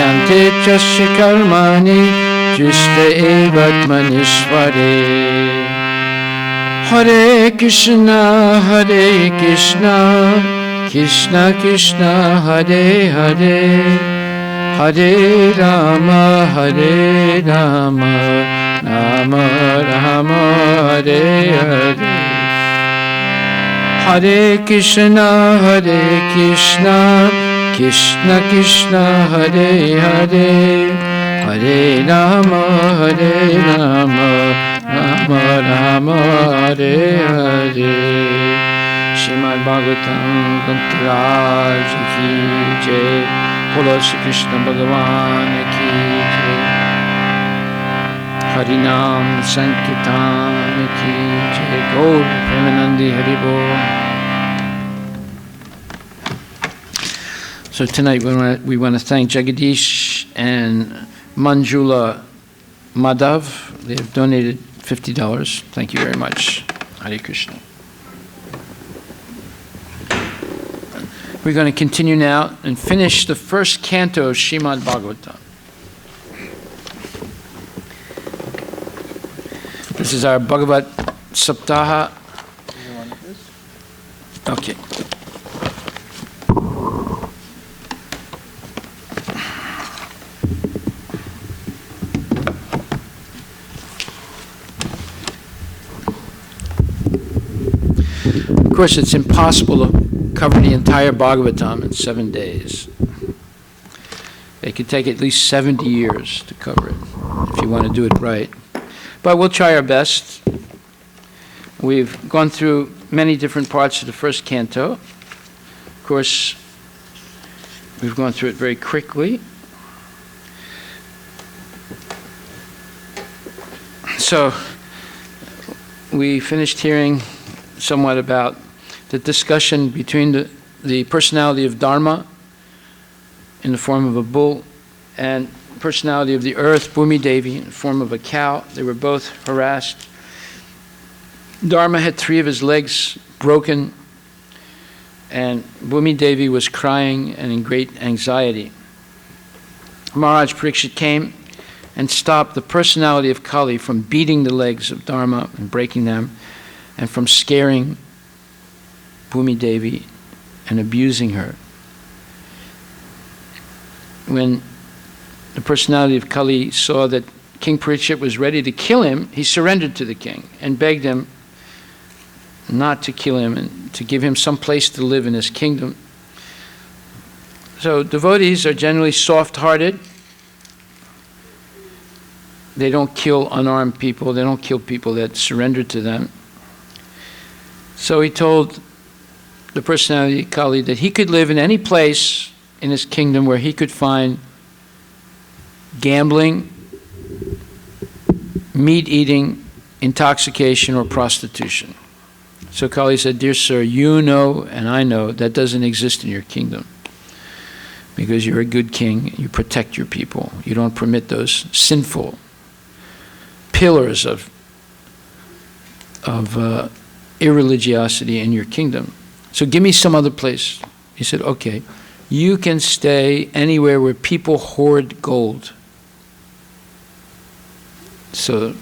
Prayante chasya karmani justa evatmanishvare. Hare Krishna, Krishna Krishna, Hare Hare, Hare Rama, Rama Rama, Hare Hare. Hare Krishna, Krishna Krishna, Hare Hare, Hare Rama, Rama Rama, Hare Hare. Srimad Bhagavatam Gantaraj ki jai, Bolo Shri Krishna Bhagavan ki jai, Harinam Sankirtan ki jai, Gaur Premanandi Haribo. So tonight we want to thank Jagadish and Manjula Madhav. They have donated $50. Thank you very much. Hare Krishna. We're going to continue now and finish the first canto of Srimad Bhagavatam. This is our Bhagavad Saptah. Okay. Of course, it's impossible to cover the entire Bhagavatam in 7 days. It could take at least 70 years to cover it, if you want to do it right. But we'll try our best. We've gone through many different parts of the first canto. Of course, we've gone through it very quickly. So, we finished hearing somewhat about the discussion between the personality of Dharma in the form of a bull and personality of the earth, Bhumi Devi, in the form of a cow. They were both harassed. Dharma had 3 of his legs broken, and Bhumi Devi was crying and in great anxiety. Maharaj Parikshit came and stopped the personality of Kali from beating the legs of Dharma and breaking them, and from scaring Bhumi Devi and abusing her. When the personality of Kali saw that King Parikshit was ready to kill him, he surrendered to the king and begged him not to kill him and to give him some place to live in his kingdom. So devotees are generally soft-hearted. They don't kill unarmed people. They don't kill people that surrender to them. So he told the personality of Kali that he could live in any place in his kingdom where he could find gambling, meat eating, intoxication, or prostitution. So Kali said, "Dear sir, you know and I know that doesn't exist in your kingdom, because you're a good king, you protect your people. You don't permit those sinful pillars of irreligiosity in your kingdom. So give me some other place." He said, "Okay, you can stay anywhere where people hoard gold." So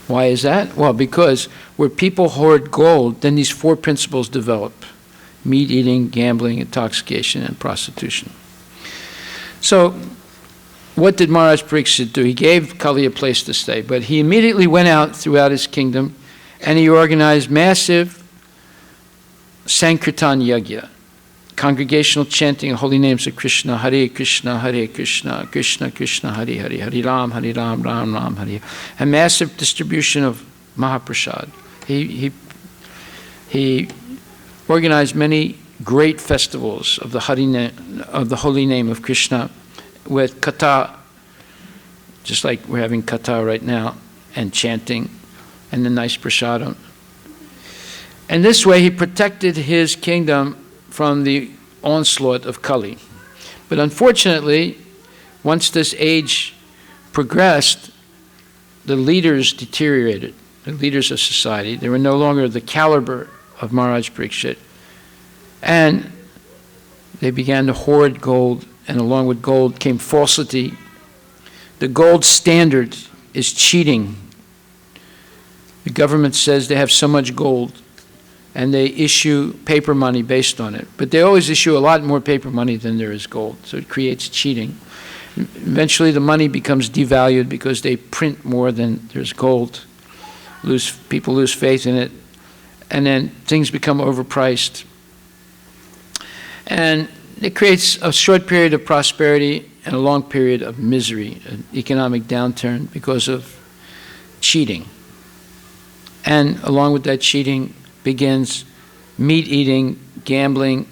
why is that? Well, because where people hoard gold, then these 4 principles develop: meat eating, gambling, intoxication, and prostitution. So what did Maharaj Parikshit do? He gave Kali a place to stay, but he immediately went out throughout his kingdom and he organized massive Sankirtan Yajna, congregational chanting of holy names of Krishna, Hare Krishna, Krishna Krishna, Hare Hare, Hare Ram, Ram Ram, Hare, a massive distribution of Mahaprasad. He organized many great festivals of the holy name of Krishna with katha, just like we're having katha right now, and chanting, and the nice prasadam. And this way he protected his kingdom from the onslaught of Kali. But unfortunately, once this age progressed, the leaders deteriorated, the leaders of society. They were no longer the caliber of Maharaj Parikshit. And they began to hoard gold and along with gold came falsity. The gold standard is cheating. The government says they have so much gold, and they issue paper money based on it. But they always issue a lot more paper money than there is gold, so it creates cheating. Eventually the money becomes devalued because they print more than there's gold. People lose faith in it, and then things become overpriced. And it creates a short period of prosperity and a long period of misery, an economic downturn because of cheating. And along with that cheating begins meat eating, gambling,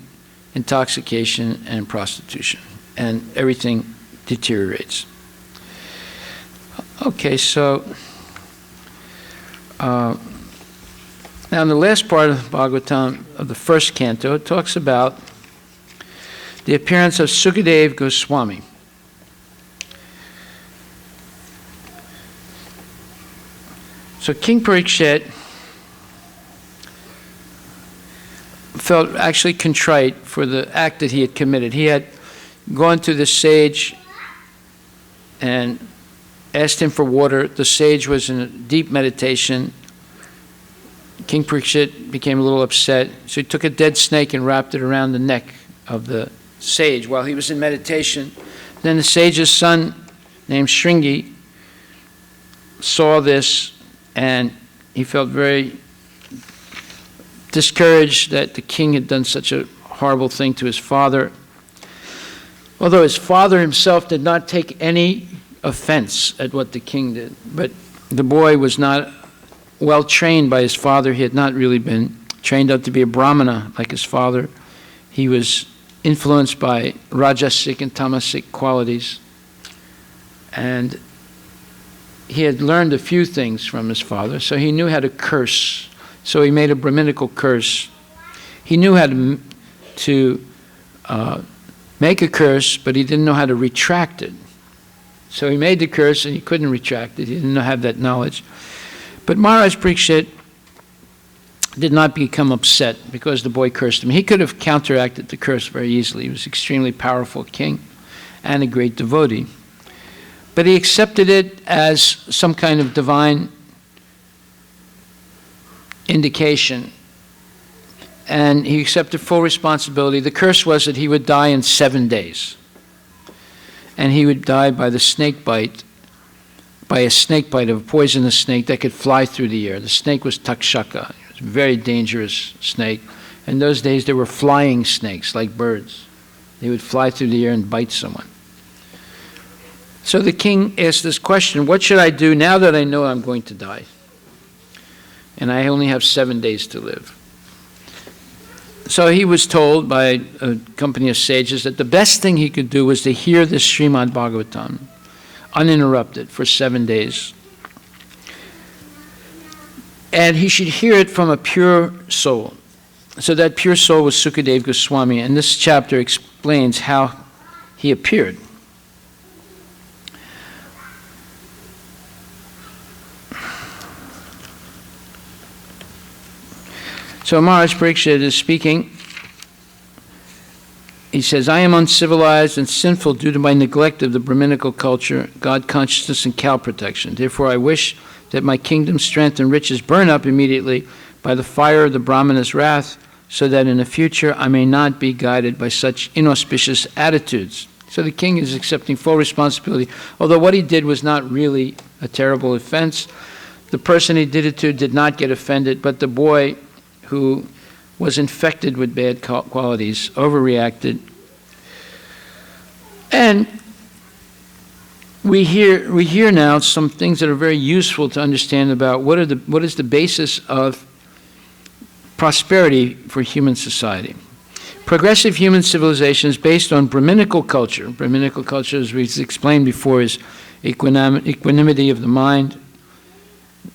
intoxication, and prostitution. And everything deteriorates. Okay, so now in the last part of Bhagavatam, of the first canto, it talks about the appearance of Sukadeva Goswami. So King Parikshit felt actually contrite for the act that he had committed. He had gone to the sage and asked him for water. The sage was in a deep meditation. King Parikshit became a little upset, so he took a dead snake and wrapped it around the neck of the sage while he was in meditation. Then the sage's son, named Shringi, saw this, and he felt very discouraged that the king had done such a horrible thing to his father. Although his father himself did not take any offense at what the king did, but the boy was not well trained by his father. He had not really been trained up to be a brahmana like his father. He was influenced by rajasic and tamasic qualities, and he had learned a few things from his father, so he knew how to curse. So he made a Brahminical curse. He knew how to make a curse, but he didn't know how to retract it. So he made the curse and he couldn't retract it. He didn't have that knowledge. But Maharaj Parikshit did not become upset because the boy cursed him. He could have counteracted the curse very easily. He was an extremely powerful king and a great devotee. But he accepted it as some kind of divine indication, and he accepted full responsibility. The curse was that he would die in 7 days, and he would die by the snake bite, by a snake bite of a poisonous snake that could fly through the air. The snake was Takshaka. It was a very dangerous snake. In those days there were flying snakes like birds. They would fly through the air and bite someone. So the king asked this question, what should I do now that I know I'm going to die? And I only have 7 days to live. So he was told by a company of sages that the best thing he could do was to hear this Srimad Bhagavatam uninterrupted for 7 days. And he should hear it from a pure soul. So that pure soul was Sukadeva Goswami, and this chapter explains how he appeared. So Maharaj Parikshit is speaking. He says, I am uncivilized and sinful due to my neglect of the Brahminical culture, God consciousness, and cow protection. Therefore, I wish that my kingdom's strength and riches burn up immediately by the fire of the Brahmana's wrath, so that in the future I may not be guided by such inauspicious attitudes. So the king is accepting full responsibility, although what he did was not really a terrible offense. The person he did it to did not get offended, but the boy who was infected with bad qualities overreacted. And we hear now some things that are very useful to understand about what is the basis of prosperity for human society. Progressive human civilization is based on Brahminical culture. Brahminical culture, as we explained before, is equanimity of the mind,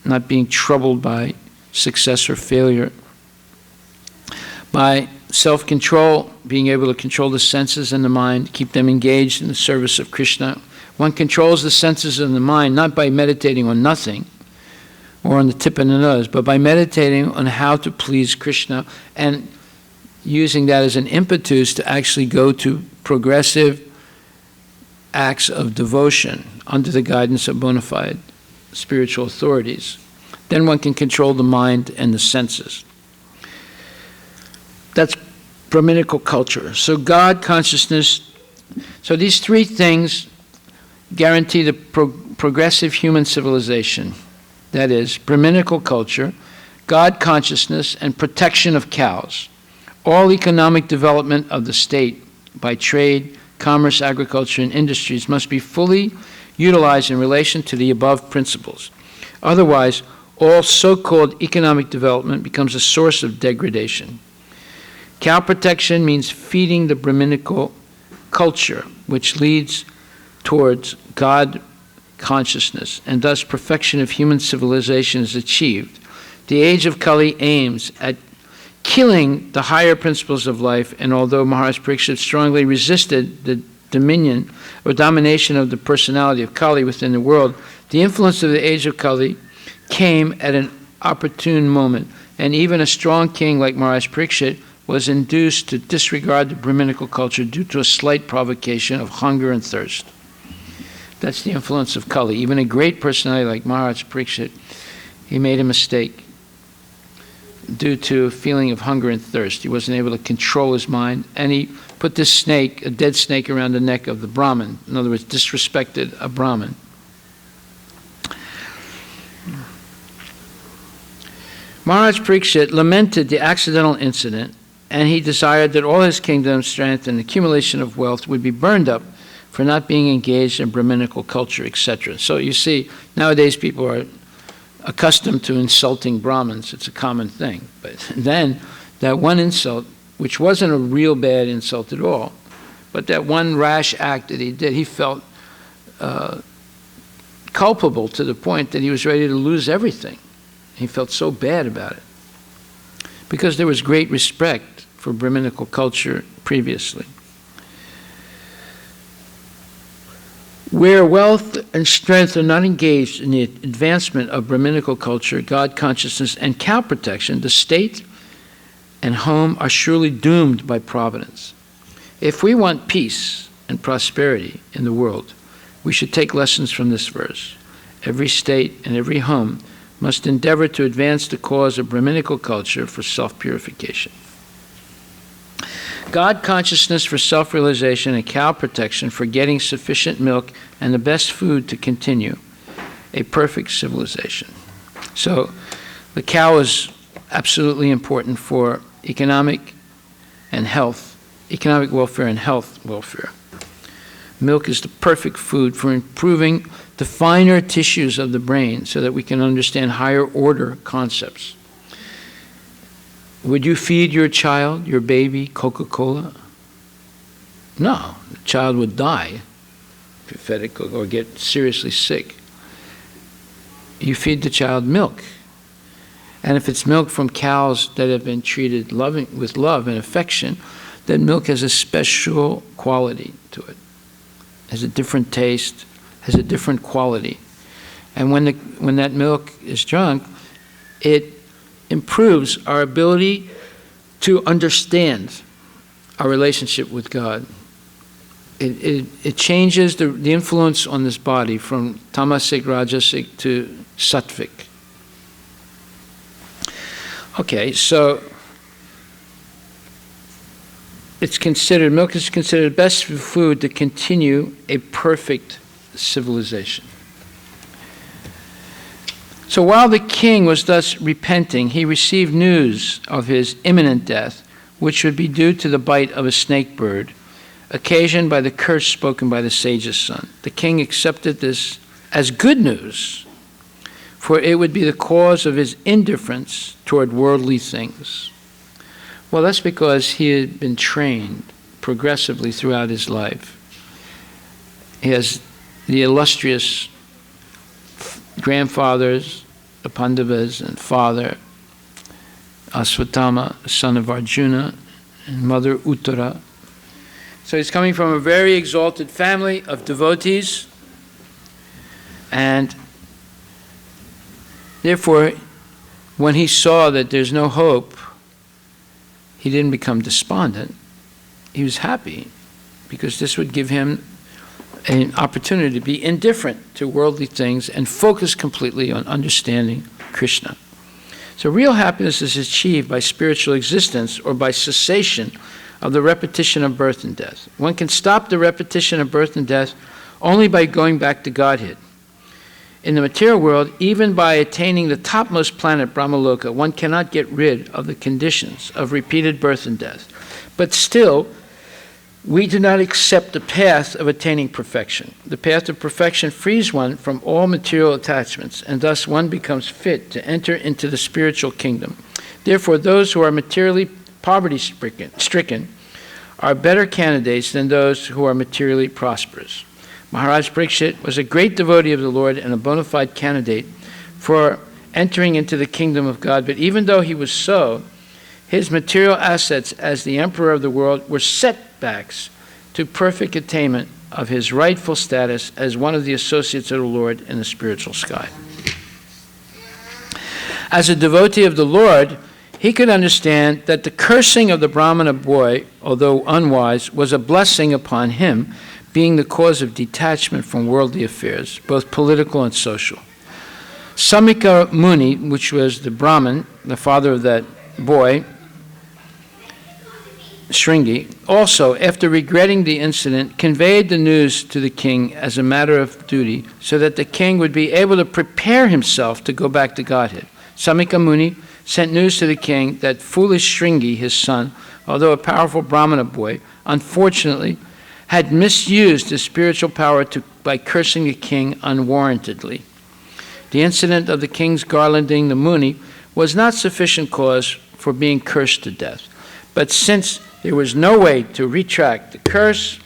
not being troubled by success or failure, by self-control, being able to control the senses and the mind, keep them engaged in the service of Krishna. One controls the senses and the mind not by meditating on nothing or on the tip of the nose, but by meditating on how to please Krishna and using that as an impetus to actually go to progressive, acts of devotion under the guidance of bona fide spiritual authorities, then one can control the mind and the senses. That's Brahminical culture. So God consciousness, so these three things guarantee the progressive human civilization. That is, Brahminical culture, God consciousness, and protection of cows. All economic development of the state by trade, commerce, agriculture, and industries must be fully utilized in relation to the above principles. Otherwise, all so-called economic development becomes a source of degradation. Cow protection means feeding the Brahminical culture, which leads towards God consciousness, and thus perfection of human civilization is achieved. The age of Kali aims at killing the higher principles of life, and although Maharaj Parikshit strongly resisted the dominion or domination of the personality of Kali within the world, the influence of the age of Kali came at an opportune moment, and even a strong king like Maharaj Parikshit was induced to disregard the Brahminical culture due to a slight provocation of hunger and thirst. That's the influence of Kali. Even a great personality like Maharaj Parikshit, he made a mistake due to a feeling of hunger and thirst. He wasn't able to control his mind, and he put this snake, a dead snake, around the neck of the Brahmin. In other words, disrespected a Brahmin. Maharaj Parikshit lamented the accidental incident, and he desired that all his kingdom, strength, and accumulation of wealth would be burned up for not being engaged in Brahminical culture, etc. So you see, nowadays people are accustomed to insulting Brahmins. It's a common thing. But then that one insult, which wasn't a real bad insult at all, but that one rash act that he did, he felt culpable to the point that he was ready to lose everything. He felt so bad about it because there was great respect for Brahminical culture previously. Where wealth and strength are not engaged in the advancement of Brahminical culture, God consciousness, and cow protection, the state and home are surely doomed by providence. If we want peace and prosperity in the world, we should take lessons from this verse. Every state and every home must endeavor to advance the cause of Brahminical culture for self-purification. God consciousness for self-realization and cow protection for getting sufficient milk and the best food to continue a perfect civilization. So the cow is absolutely important for economic and health, economic welfare and health welfare. Milk is the perfect food for improving the finer tissues of the brain so that we can understand higher order concepts. Would you feed your child, your baby, Coca-Cola? No, the child would die if you fed it or get seriously sick. You feed the child milk. And if it's milk from cows that have been treated with love and affection, then milk has a special quality to it. Has a different taste, has a different quality. And when that milk is drunk, it improves our ability to understand our relationship with God. It changes the influence on this body from tamasic, rajasic to sattvic. Okay, so milk is considered the best food to continue a perfect civilization. So while the king was thus repenting, he received news of his imminent death, which would be due to the bite of a snake bird, occasioned by the curse spoken by the sage's son. The king accepted this as good news, for it would be the cause of his indifference toward worldly things. Well, that's because he had been trained progressively throughout his life. He has the illustrious grandfathers, the Pandavas, and father, Aswatthama, son of Arjuna, and mother Uttara. So he's coming from a very exalted family of devotees, and therefore, when he saw that there's no hope, he didn't become despondent. He was happy, because this would give him an opportunity to be indifferent to worldly things and focus completely on understanding Krishna. So real happiness is achieved by spiritual existence or by cessation of the repetition of birth and death. One can stop the repetition of birth and death only by going back to Godhead. In the material world, even by attaining the topmost planet, Brahmaloka, one cannot get rid of the conditions of repeated birth and death. But still, we do not accept the path of attaining perfection. The path of perfection frees one from all material attachments, and thus one becomes fit to enter into the spiritual kingdom. Therefore, those who are materially poverty-stricken are better candidates than those who are materially prosperous. Maharaj Parikshit was a great devotee of the Lord and a bona fide candidate for entering into the kingdom of God, but even though he was so, his material assets as the emperor of the world were setbacks to perfect attainment of his rightful status as one of the associates of the Lord in the spiritual sky. As a devotee of the Lord, he could understand that the cursing of the Brahmana boy, although unwise, was a blessing upon him, being the cause of detachment from worldly affairs, both political and social. Samika Muni, which was the Brahmin, the father of that boy, Shringi, also, after regretting the incident, conveyed the news to the king as a matter of duty so that the king would be able to prepare himself to go back to Godhead. Samika Muni sent news to the king that foolish Shringi, his son, although a powerful Brahmana boy, unfortunately had misused his spiritual power by cursing the king unwarrantedly. The incident of the king's garlanding the Muni was not sufficient cause for being cursed to death. But since there was no way to retract the curse,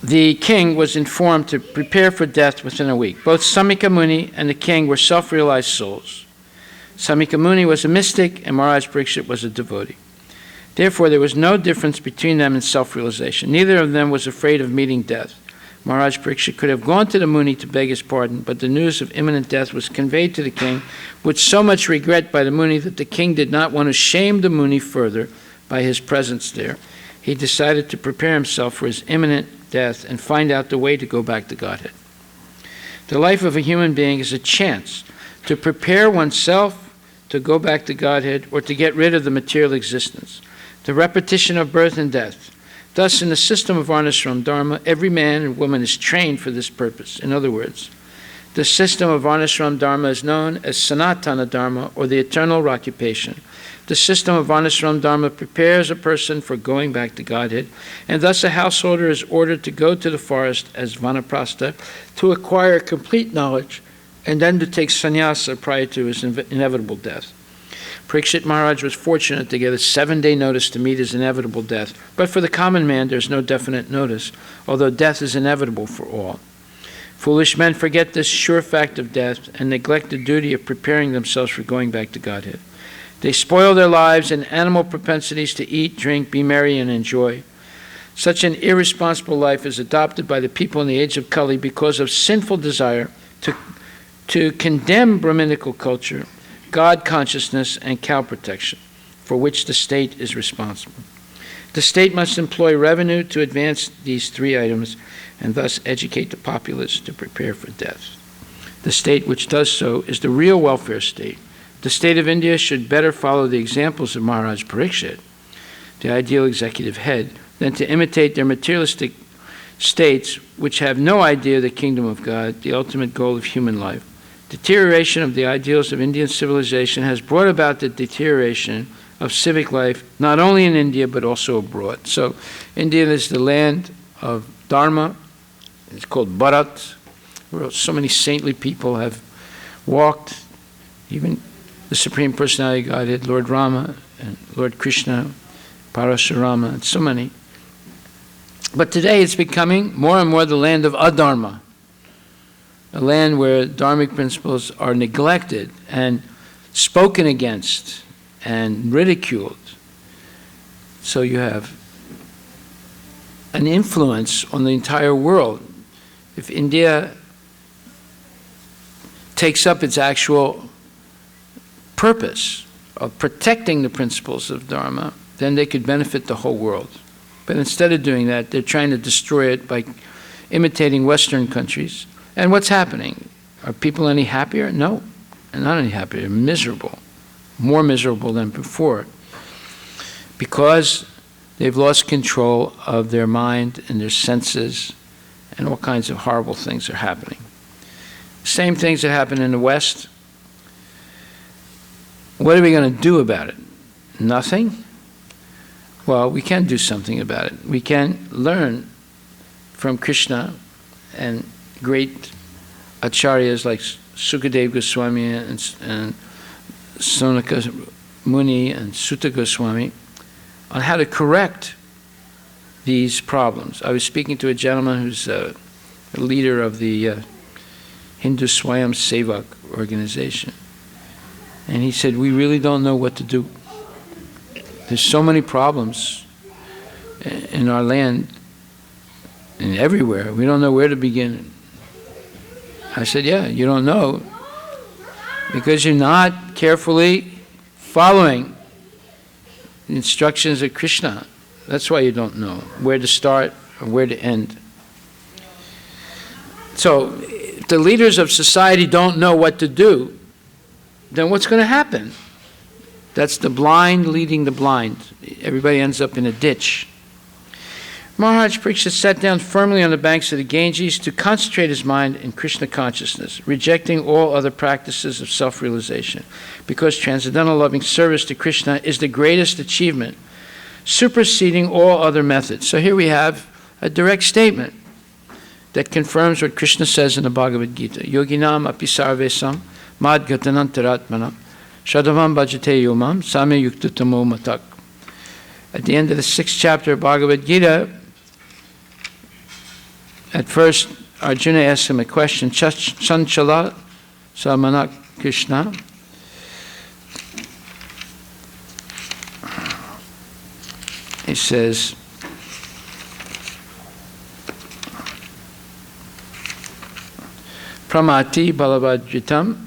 the king was informed to prepare for death within a week. Both Samika Muni and the king were self-realized souls. Samika Muni was a mystic and Maharaj Parikshit was a devotee. Therefore, there was no difference between them in self-realization. Neither of them was afraid of meeting death. Maharaj Parikshit could have gone to the Muni to beg his pardon, but the news of imminent death was conveyed to the king with so much regret by the Muni that the king did not want to shame the Muni further by his presence there. He decided to prepare himself for his imminent death and find out the way to go back to Godhead. The life of a human being is a chance to prepare oneself to go back to Godhead or to get rid of the material existence. The repetition of birth and death. Thus, in the system of Varnashram Dharma, every man and woman is trained for this purpose. In other words, the system of Varnashram Dharma is known as Sanatana Dharma, or the eternal occupation. The system of Varnashram Dharma prepares a person for going back to Godhead, and thus a householder is ordered to go to the forest as Vanaprastha to acquire complete knowledge and then to take sannyasa prior to his inevitable death. Parikshit Maharaj was fortunate to get a 7-day notice to meet his inevitable death, but for the common man there's no definite notice, although death is inevitable for all. Foolish men forget this sure fact of death and neglect the duty of preparing themselves for going back to Godhead. They spoil their lives in animal propensities to eat, drink, be merry, and enjoy. Such an irresponsible life is adopted by the people in the age of Kali because of sinful desire to condemn Brahminical culture, God consciousness, and cow protection, for which the state is responsible. The state must employ revenue to advance these 3 items and thus educate the populace to prepare for death. The state which does so is the real welfare state. The state of India should better follow the examples of Maharaj Parikshit, the ideal executive head, than to imitate their materialistic states which have no idea of the kingdom of God, the ultimate goal of human life. Deterioration of the ideals of Indian civilization has brought about the deterioration of civic life, not only in India, but also abroad. So India is the land of Dharma. It's called Bharat, where so many saintly people have walked, even the Supreme Personality of Godhead, Lord Rama and Lord Krishna, Parashurama, and so many. But today it's becoming more and more the land of adharma, a land where dharmic principles are neglected and spoken against and ridiculed. So you have an influence on the entire world. If India takes up its actual purpose of protecting the principles of Dharma, then they could benefit the whole world. But instead of doing that, they're trying to destroy it by imitating Western countries. And what's happening? Are people any happier? No, they're not any happier. They're miserable, more miserable than before, because they've lost control of their mind and their senses, and all kinds of horrible things are happening. Same things that happen in the West. What are we going to do about it? Nothing? Well, we can do something about it. We can learn from Krishna and great acharyas like Sukadeva Goswami and Sonaka Muni and Sutta Goswami on how to correct these problems. I was speaking to a gentleman who's a leader of the Hindu Swayam Sevak organization, and he said, we really don't know what to do. There's so many problems in our land and everywhere. We don't know where to begin. I said, yeah, you don't know because you're not carefully following the instructions of Krishna. That's why you don't know where to start or where to end. So if the leaders of society don't know what to do, then what's going to happen? That's the blind leading the blind. Everybody ends up in a ditch. Maharaj Parikshit sat down firmly on the banks of the Ganges to concentrate his mind in Krishna consciousness, rejecting all other practices of self-realization, because transcendental loving service to Krishna is the greatest achievement, superseding all other methods. So here we have a direct statement that confirms what Krishna says in the Bhagavad Gita. Yoginam api sarvesam mad gatanantaratmanam shadavam bhajate yomam same yuktutamo matak. At the end of the 6th chapter of Bhagavad Gita, at first Arjuna asks him a question, Chanchala Samanak Krishna. He says, Pramati Balavadritam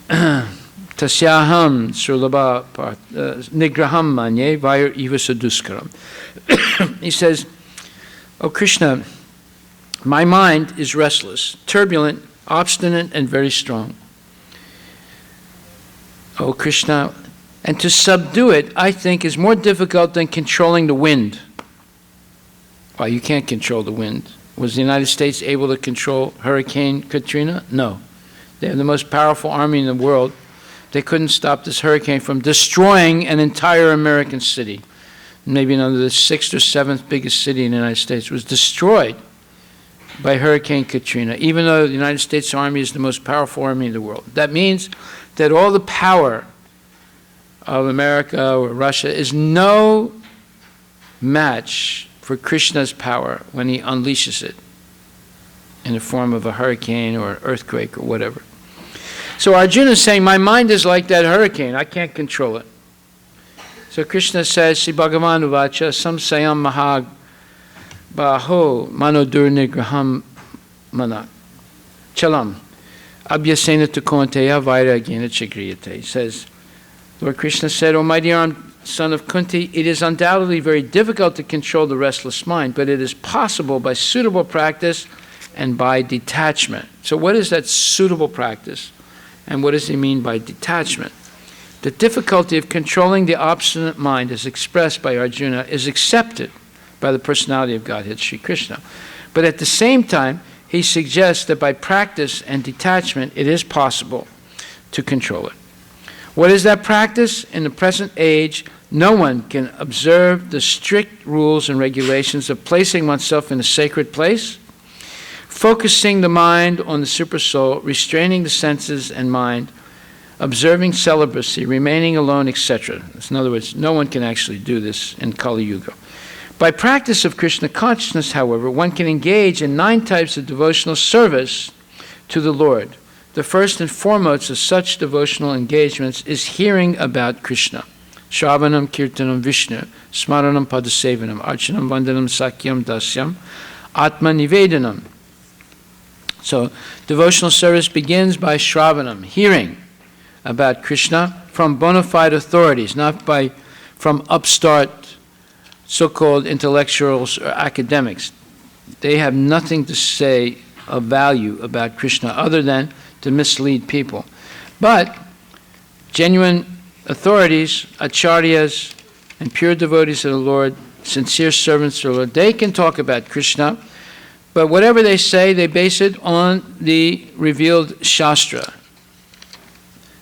Tasyaham Surlabha Nigraham Manye Vair Eva Saduskaram. He says, O Krishna, my mind is restless, turbulent, obstinate, and very strong. O Krishna, and to subdue it, I think, is more difficult than controlling the wind. Well, you can't control the wind. Was the United States able to control Hurricane Katrina? No. They have the most powerful army in the world. They couldn't stop this hurricane from destroying an entire American city. Maybe another, the 6th or 7th biggest city in the United States was destroyed by Hurricane Katrina, even though the United States Army is the most powerful army in the world. That means that all the power of America or Russia is no match for Krishna's power when he unleashes it in the form of a hurricane or an earthquake or whatever. So Arjuna is saying, my mind is like that hurricane. I can't control it. So Krishna says, Sri Bhagavan Uvacha Samsayam Mahag Baho Manodur Nigraham Manak Chalam Abhyasena Tukonteya Vairagena Chigriyate. He says, Lord Krishna said, O mighty armed son of Kunti, it is undoubtedly very difficult to control the restless mind, but it is possible by suitable practice and by detachment. So what is that suitable practice? And what does he mean by detachment? The difficulty of controlling the obstinate mind as expressed by Arjuna is accepted by the personality of Godhead, Sri Krishna. But at the same time, he suggests that by practice and detachment, it is possible to control it. What is that practice? In the present age, no one can observe the strict rules and regulations of placing oneself in a sacred place, focusing the mind on the supersoul, restraining the senses and mind, observing celibacy, remaining alone, etc. In other words, no one can actually do this in Kali Yuga. By practice of Krishna consciousness, however, one can engage in 9 types of devotional service to the Lord. The first and foremost of such devotional engagements is hearing about Krishna. Shravanam Kirtanam Vishnu, Smaranam Padasevanam, Archanam Vandanam Sakyam Dasyam, Atma Nivedanam. So, devotional service begins by Shravanam, hearing about Krishna from bona fide authorities, not from upstart so-called intellectuals or academics. They have nothing to say of value about Krishna other than to mislead people. But genuine authorities, acharyas, and pure devotees of the Lord, sincere servants of the Lord, they can talk about Krishna, but whatever they say, they base it on the revealed Shastra,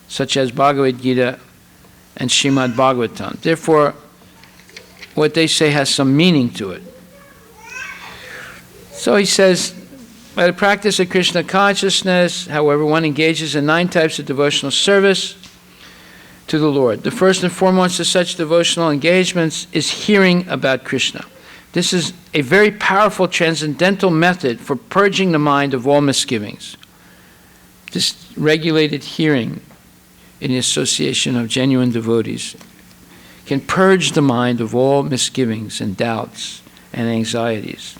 such as Bhagavad Gita and Srimad Bhagavatam. Therefore, what they say has some meaning to it. So he says, by the practice of Krishna consciousness, however, one engages in 9 types of devotional service to the Lord. The first and foremost of such devotional engagements is hearing about Krishna. This is a very powerful transcendental method for purging the mind of all misgivings. This regulated hearing in the association of genuine devotees can purge the mind of all misgivings and doubts and anxieties.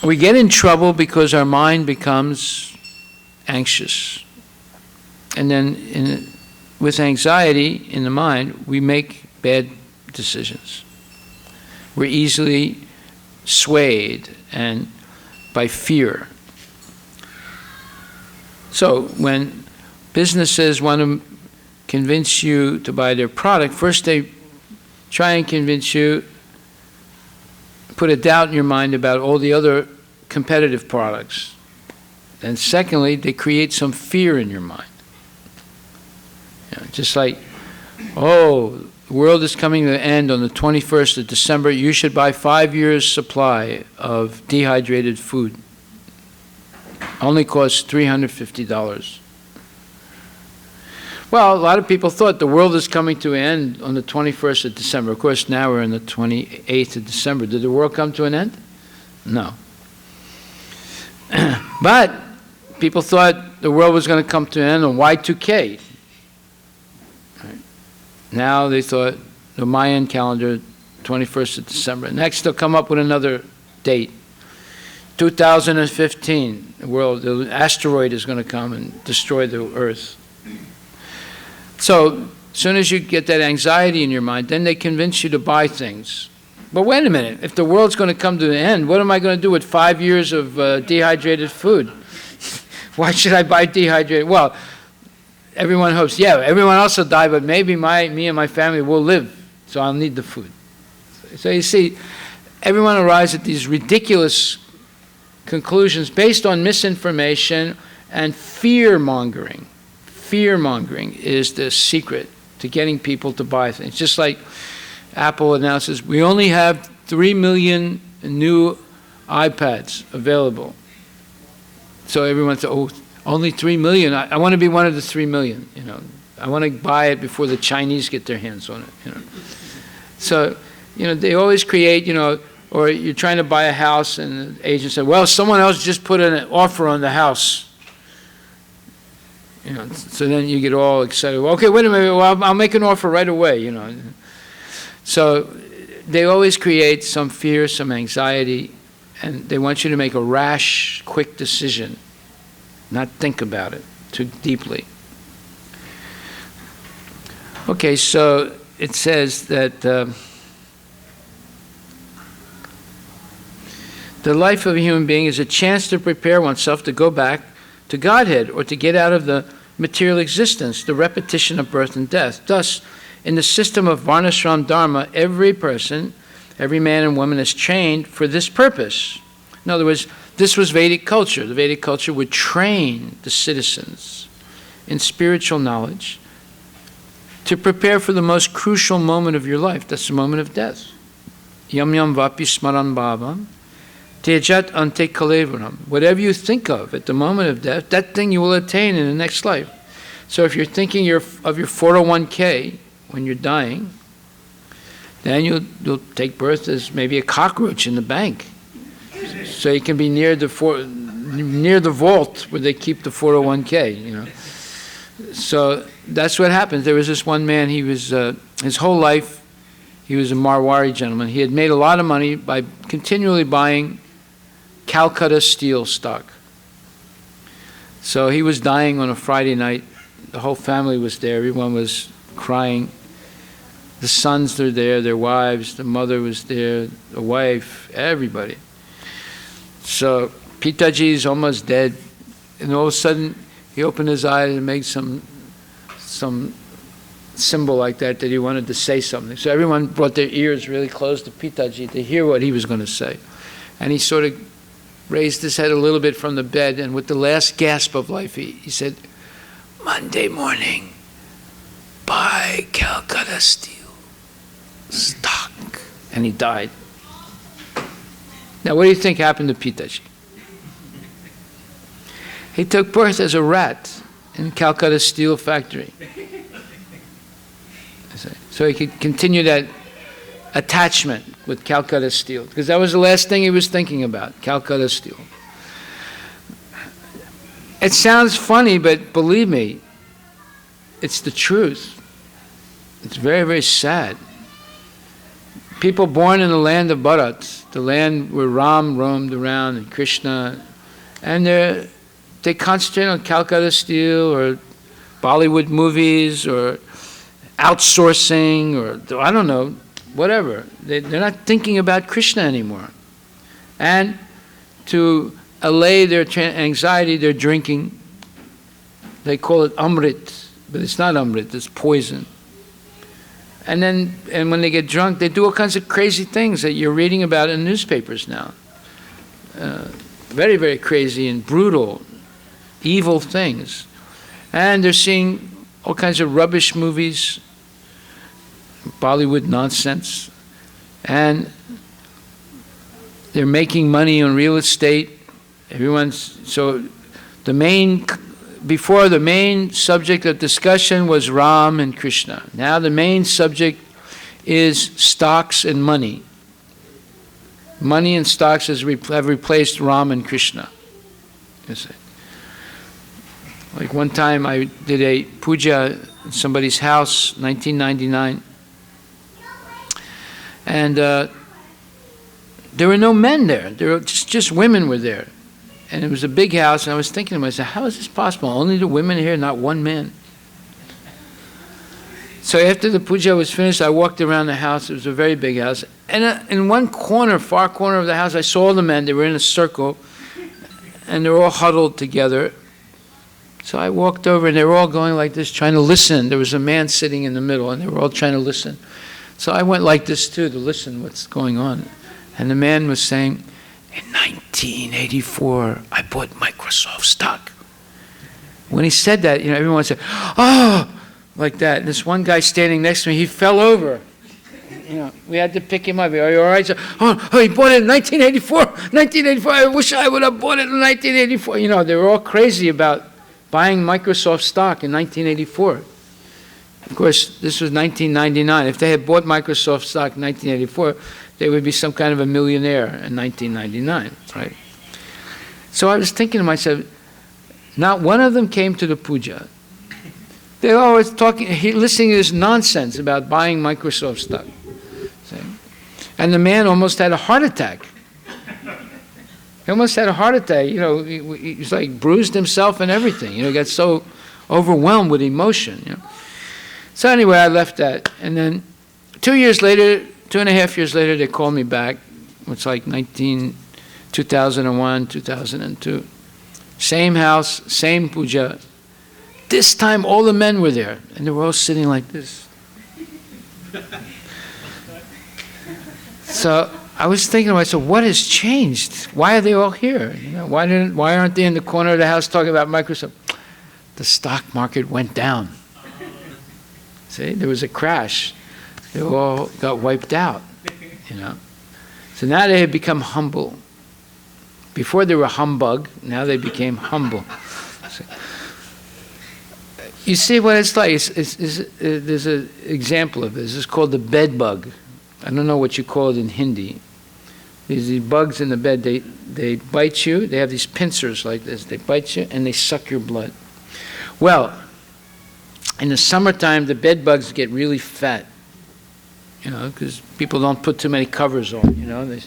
We get in trouble because our mind becomes anxious. And then with anxiety in the mind, we make bad decisions. We're easily swayed and by fear. So when businesses want to convince you to buy their product, first they try and convince you, put a doubt in your mind about all the other competitive products. And secondly, they create some fear in your mind. Just like, oh, the world is coming to an end on the 21st of December. You should buy 5 years' supply of dehydrated food. Only costs $350. Well, a lot of people thought the world is coming to an end on the 21st of December. Of course, now we're on the 28th of December. Did the world come to an end? No. But people thought the world was going to come to an end on Y2K. Now they thought the Mayan calendar, 21st of December. Next they'll come up with another date. 2015, the asteroid is going to come and destroy the Earth. So as soon as you get that anxiety in your mind, then they convince you to buy things. But wait a minute, if the world's going to come to an end, what am I going to do with 5 years of dehydrated food? Why should I buy dehydrated? Well, everyone hopes, yeah, everyone else will die, but maybe me and my family will live, so I'll need the food. So you see, everyone arrives at these ridiculous conclusions based on misinformation and fear-mongering. Fear-mongering is the secret to getting people to buy things. Just like Apple announces, we only have 3 million new iPads available. So everyone says, oh, only 3 million. I want to be one of the 3 million. I want to buy it before the Chinese get their hands on it. So, they always create, or you're trying to buy a house and the agent said, well, someone else just put an offer on the house. So then you get all excited. Well, okay, wait a minute. Well, I'll make an offer right away. So they always create some fear, some anxiety, and they want you to make a rash, quick decision. Not think about it too deeply. Okay, so it says that the life of a human being is a chance to prepare oneself to go back to Godhead or to get out of the material existence, the repetition of birth and death. Thus, in the system of Varnashram Dharma, every person, every man and woman is trained for this purpose. In other words, this was Vedic culture. The Vedic culture would train the citizens in spiritual knowledge to prepare for the most crucial moment of your life. That's the moment of death. Yam yam vapi smaran bhavam tejat ante kalevaram. Whatever you think of at the moment of death, that thing you will attain in the next life. So if you're thinking of your 401k when you're dying, then you'll take birth as maybe a cockroach in the bank. So you can be near the vault where they keep the 401k, So that's what happens. There was this one man, he was, his whole life, he was a Marwari gentleman. He had made a lot of money by continually buying Calcutta steel stock. So he was dying on a Friday night. The whole family was there. Everyone was crying. The sons were there, their wives, the mother was there, the wife, everybody. So Pitaji is almost dead, and all of a sudden he opened his eyes and made some symbol like that he wanted to say something. So everyone brought their ears really close to Pitaji to hear what he was going to say. And he sort of raised his head a little bit from the bed, and with the last gasp of life, he said, "Monday morning, buy Calcutta Steel stock." And he died. Now, what do you think happened to Pitaji? He took birth as a rat in Calcutta Steel factory. So he could continue that attachment with Calcutta Steel, because that was the last thing he was thinking about, Calcutta Steel. It sounds funny, but believe me, it's the truth. It's very, very sad. People born in the land of Bharat, the land where Ram roamed around and Krishna, and they concentrate on Calcutta Steel or Bollywood movies or outsourcing or I don't know, whatever. They're not thinking about Krishna anymore. And to allay their anxiety, they're drinking. They call it Amrit, but it's not Amrit, it's poison. And when they get drunk, they do all kinds of crazy things that you're reading about in newspapers now. Very, very crazy and brutal, evil things. And they're seeing all kinds of rubbish movies, Bollywood nonsense. And they're making money on real estate. Before the main subject of discussion was Ram and Krishna. Now the main subject is stocks and money. Money and stocks have replaced Ram and Krishna. Like one time I did a puja in somebody's house, 1999, and there were no men there. There were just women were there. And it was a big house, and I was thinking to myself, how is this possible? Only the women here, not one man. So after the puja was finished, I walked around the house. It was a very big house. And in one corner, far corner of the house, I saw all the men. They were in a circle, and they were all huddled together. So I walked over, and they were all going like this, trying to listen. There was a man sitting in the middle, and they were all trying to listen. So I went like this, too, to listen what's going on. And the man was saying, "In 1984, I bought Microsoft stock." When he said that, everyone said, "Oh," like that. And this one guy standing next to me, he fell over. We had to pick him up. "Are you all right?" So, oh, he bought it in 1984. 1984. I wish I would have bought it in 1984. They were all crazy about buying Microsoft stock in 1984. Of course, this was 1999. If they had bought Microsoft stock in 1984, they would be some kind of a millionaire in 1999, right? So I was thinking to myself, not one of them came to the puja. They're always listening to this nonsense about buying Microsoft stock. See? And the man almost had a heart attack. He almost had a heart attack. He's like bruised himself and everything. He got so overwhelmed with emotion. So anyway, I left that. And then 2.5 years later, they called me back. It's like 2001, 2002. Same house, same puja. This time, all the men were there, and they were all sitting like this. So I was thinking to myself, what has changed? Why are they all here? Why aren't they in the corner of the house talking about Microsoft? The stock market went down. See, there was a crash. They all got wiped out, So now they have become humble. Before they were humbug, now they became humble. So, you see what it's like? There's an example of this. It's called the bed bug. I don't know what you call it in Hindi. These bugs in the bed, they bite you. They have these pincers like this. They bite you and they suck your blood. Well, in the summertime, the bed bugs get really fat. Because people don't put too many covers on,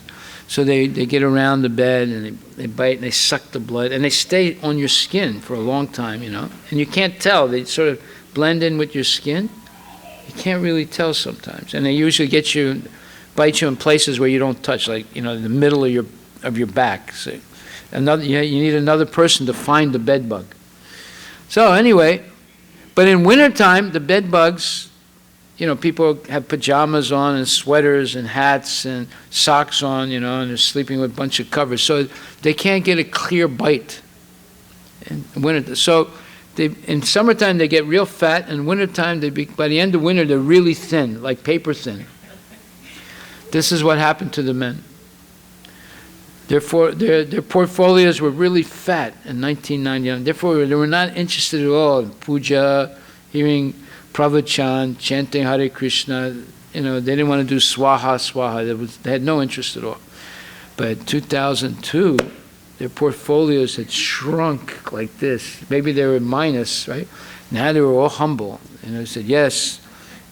so they get around the bed and they bite and they suck the blood and they stay on your skin for a long time, and you can't tell. They sort of blend in with your skin. You can't really tell sometimes. And they usually bite you in places where you don't touch, like, the middle of your back. So you need another person to find the bed bug. So anyway, but in wintertime, the bed bugs, people have pajamas on and sweaters and hats and socks on, and they're sleeping with a bunch of covers. So they can't get a clear bite in winter. So in summertime, they get real fat. In wintertime, by the end of winter, they're really thin, like paper thin. This is what happened to the men. Their portfolios were really fat in 1999. Therefore, they were not interested at all in puja, hearing pravachan, chanting Hare Krishna. They didn't want to do swaha. They had no interest at all. But in 2002, their portfolios had shrunk like this. Maybe they were minus, right? Now they were all humble. And I said, yes.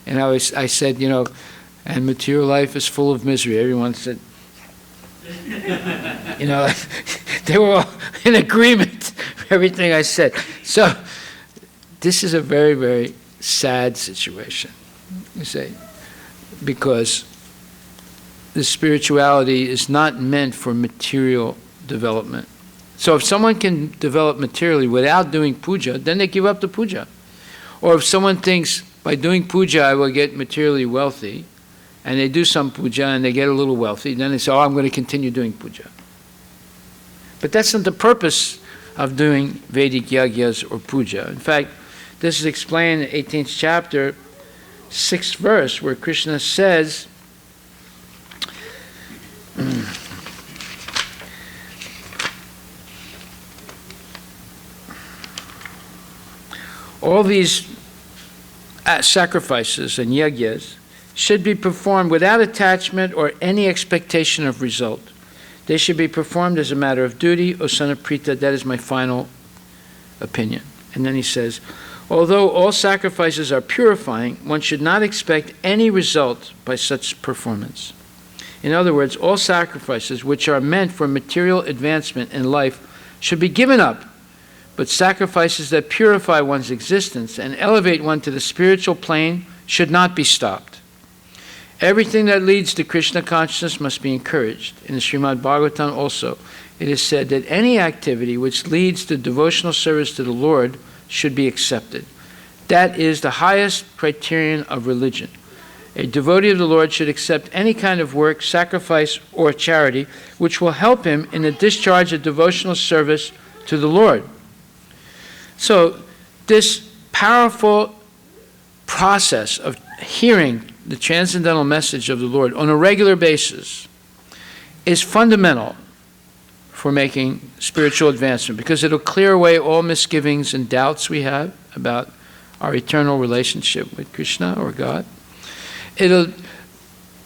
And I said, and material life is full of misery. Everyone said, they were all in agreement with everything I said. So this is a very, very sad situation, you say, because the spirituality is not meant for material development. So if someone can develop materially without doing puja, then they give up the puja. Or if someone thinks, by doing puja I will get materially wealthy, and they do some puja and they get a little wealthy, then they say, I'm going to continue doing puja. But that's not the purpose of doing Vedic yagyas or puja. In fact, this is explained in the 18th chapter, 6th verse, where Krishna says, all these sacrifices and yagyas should be performed without attachment or any expectation of result. They should be performed as a matter of duty, O son of Prita. That is my final opinion. And then he says, although all sacrifices are purifying, one should not expect any result by such performance. In other words, all sacrifices which are meant for material advancement in life should be given up, but sacrifices that purify one's existence and elevate one to the spiritual plane should not be stopped. Everything that leads to Krishna consciousness must be encouraged. In the Srimad Bhagavatam also, it is said that any activity which leads to devotional service to the Lord should be accepted. That is the highest criterion of religion. A devotee of the Lord should accept any kind of work, sacrifice, or charity which will help him in the discharge of devotional service to the Lord. So this powerful process of hearing the transcendental message of the Lord on a regular basis is fundamental for making spiritual advancement, because it'll clear away all misgivings and doubts we have about our eternal relationship with Krishna or God. It'll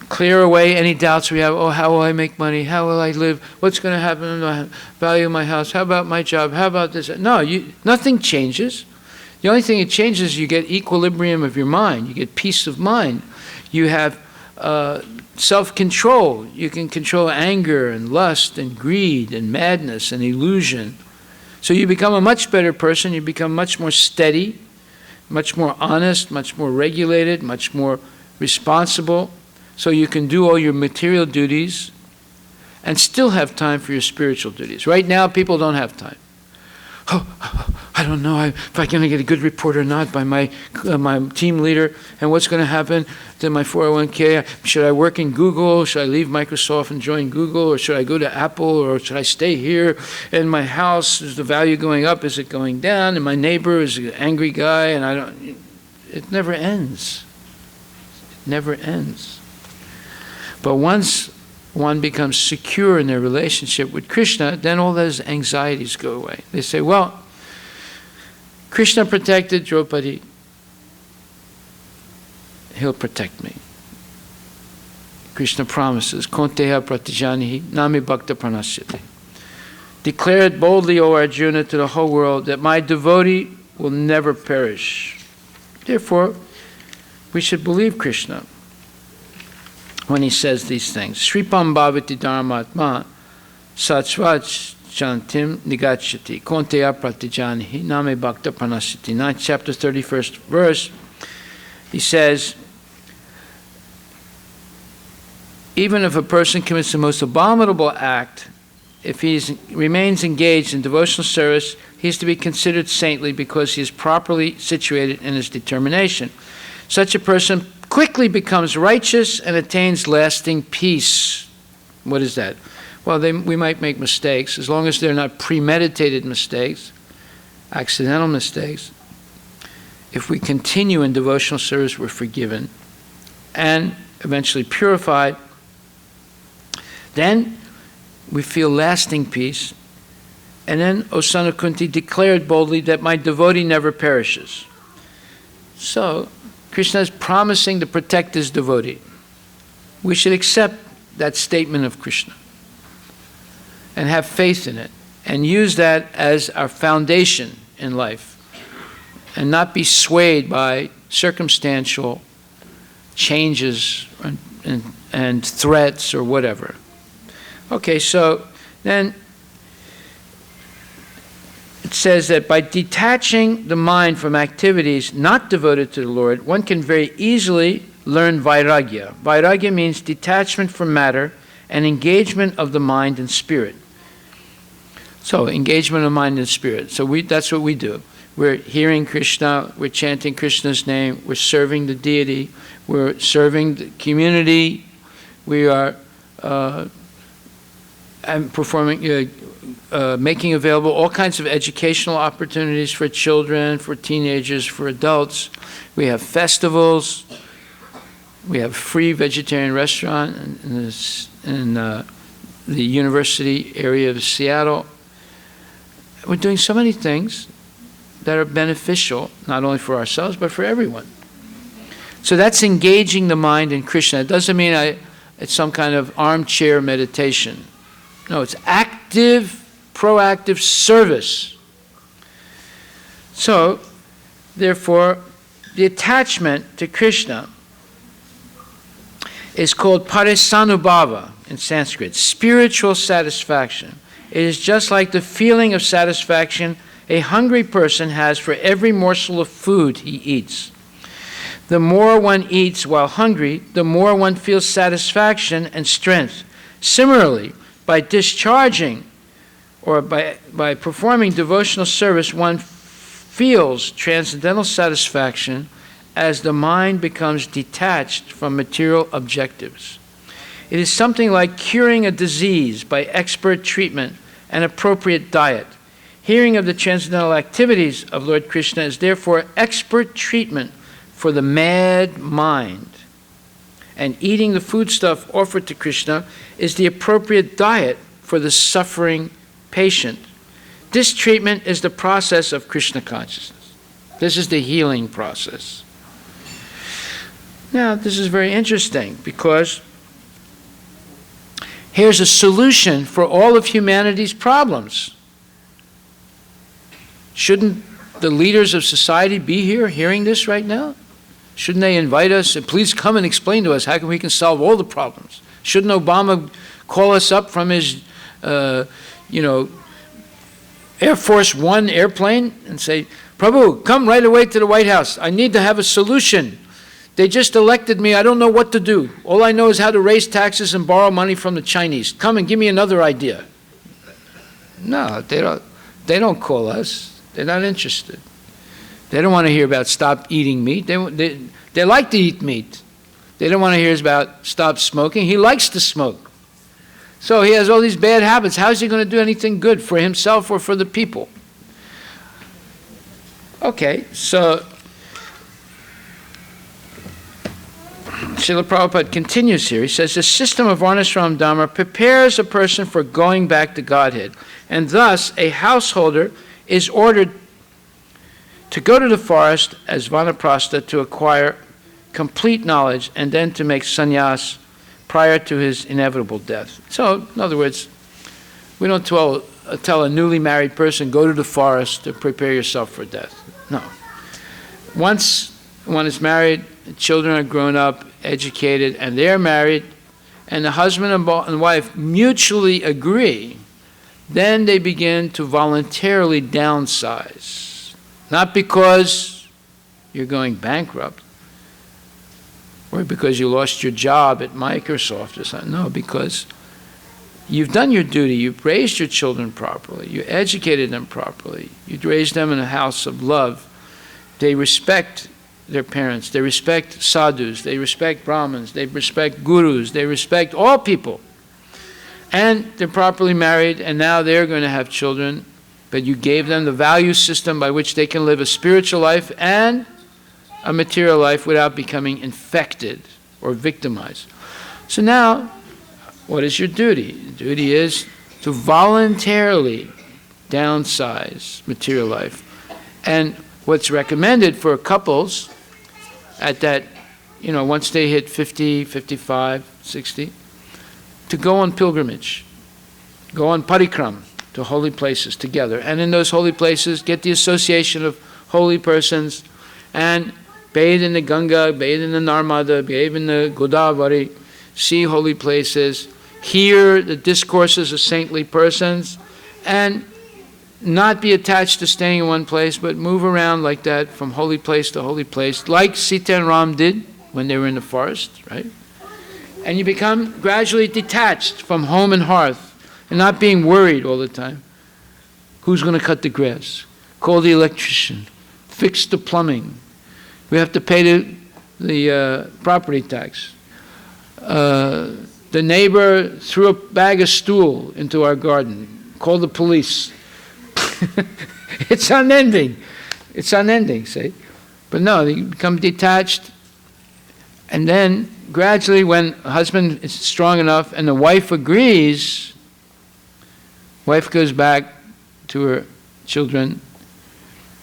clear away any doubts we have. How will I make money? How will I live? What's going to happen to the value of my house? How about my job? How about this? No, nothing changes. The only thing that changes is you get equilibrium of your mind. You get peace of mind. You have self-control. You can control anger and lust and greed and madness and illusion. So you become a much better person. You become much more steady, much more honest, much more regulated, much more responsible. So you can do all your material duties and still have time for your spiritual duties. Right now, people don't have time. I don't know if I'm going to get a good report or not by my team leader, and what's going to happen to my 401k. Should I work in Google? Should I leave Microsoft and join Google? Or should I go to Apple? Or should I stay here in my house? Is the value going up? Is it going down? And my neighbor is an angry guy, and it never ends. It never ends. But once one becomes secure in their relationship with Krishna, then all those anxieties go away. They say, well, Krishna protected Draupadi. He'll protect me. Krishna promises, Konteha pratijanihi nami bhakta pranasyati. Declare it boldly, O Arjuna, to the whole world that my devotee will never perish. Therefore, we should believe Krishna when he says these things. Shripam bhavati dharmatma satsvach chantim nigachati konteya pratijanihi name bhakta pranasiti. 9th chapter 31st verse. He says, even if a person commits the most abominable act, if he remains engaged in devotional service, he is to be considered saintly because he is properly situated in his determination. Such a person quickly becomes righteous and attains lasting peace. What is that? Well, we might make mistakes, as long as they're not premeditated mistakes, accidental mistakes. If we continue in devotional service, we're forgiven and eventually purified. Then we feel lasting peace. And then O son of Kunti declared boldly that my devotee never perishes. So Krishna is promising to protect his devotee. We should accept that statement of Krishna and have faith in it and use that as our foundation in life and not be swayed by circumstantial changes and threats or whatever. Okay, so then it says that by detaching the mind from activities not devoted to the Lord, one can very easily learn vairagya. Vairagya means detachment from matter and engagement of the mind and spirit. So, engagement of mind and spirit. So that's what we do. We're hearing Krishna, we're chanting Krishna's name, we're serving the deity, we're serving the community, we are performing, making available all kinds of educational opportunities for children, for teenagers, for adults. We have festivals. We have a free vegetarian restaurant in the university area of Seattle. We're doing so many things that are beneficial, not only for ourselves, but for everyone. So that's engaging the mind in Krishna. It doesn't mean it's some kind of armchair meditation. No, it's active, proactive service. So, therefore, the attachment to Krishna is called parisanubhava in Sanskrit, spiritual satisfaction. It is just like the feeling of satisfaction a hungry person has for every morsel of food he eats. The more one eats while hungry, the more one feels satisfaction and strength. Similarly, by discharging or by performing devotional service, one feels transcendental satisfaction as the mind becomes detached from material objectives. It is something like curing a disease by expert treatment and appropriate diet. Hearing of the transcendental activities of Lord Krishna is therefore expert treatment for the mad mind. And eating the foodstuff offered to Krishna is the appropriate diet for the suffering patient. This treatment is the process of Krishna consciousness. This is the healing process. Now, this is very interesting because here's a solution for all of humanity's problems. Shouldn't the leaders of society be here hearing this right now? Shouldn't they invite us and please come and explain to us how we can solve all the problems? Shouldn't Obama call us up from his, Air Force One airplane and say, Prabhu, come right away to the White House. I need to have a solution. They just elected me. I don't know what to do. All I know is how to raise taxes and borrow money from the Chinese. Come and give me another idea. No, they don't call us. They're not interested. They don't want to hear about stop eating meat. They like to eat meat. They don't want to hear about stop smoking. He likes to smoke. So he has all these bad habits. How is he going to do anything good for himself or for the people? Okay, so Srila Prabhupada continues here. He says, the system of Varnashram Dharma prepares a person for going back to Godhead. And thus, a householder is ordered to go to the forest as vanaprastha to acquire complete knowledge and then to make sannyas prior to his inevitable death. So, in other words, we don't tell a newly married person, go to the forest to prepare yourself for death. No. Once one is married, the children are grown up, educated, and they're married, and the husband and wife mutually agree, then they begin to voluntarily downsize. Not because you're going bankrupt, or because you lost your job at Microsoft or something. No, because you've done your duty. You've raised your children properly. You educated them properly. You raised them in a house of love. They respect their parents. They respect sadhus. They respect Brahmins. They respect gurus. They respect all people. And they're properly married, and now they're going to have children. But you gave them the value system by which they can live a spiritual life and a material life without becoming infected or victimized. So now, what is your duty? The duty is to voluntarily downsize material life. And what's recommended for couples at that, once they hit 50, 55, 60, to go on pilgrimage, go on parikram to holy places together. And in those holy places, get the association of holy persons and bathe in the Ganga, bathe in the Narmada, bathe in the Godavari, see holy places, hear the discourses of saintly persons, and not be attached to staying in one place, but move around like that from holy place to holy place, like Sita and Ram did when they were in the forest, right? And you become gradually detached from home and hearth, and not being worried all the time. Who's going to cut the grass? Call the electrician. Fix the plumbing. We have to pay the property tax. The neighbor threw a bag of stool into our garden. Call the police. It's unending. It's unending, see? But no, you become detached. And then gradually when a husband is strong enough and the wife agrees, wife goes back to her children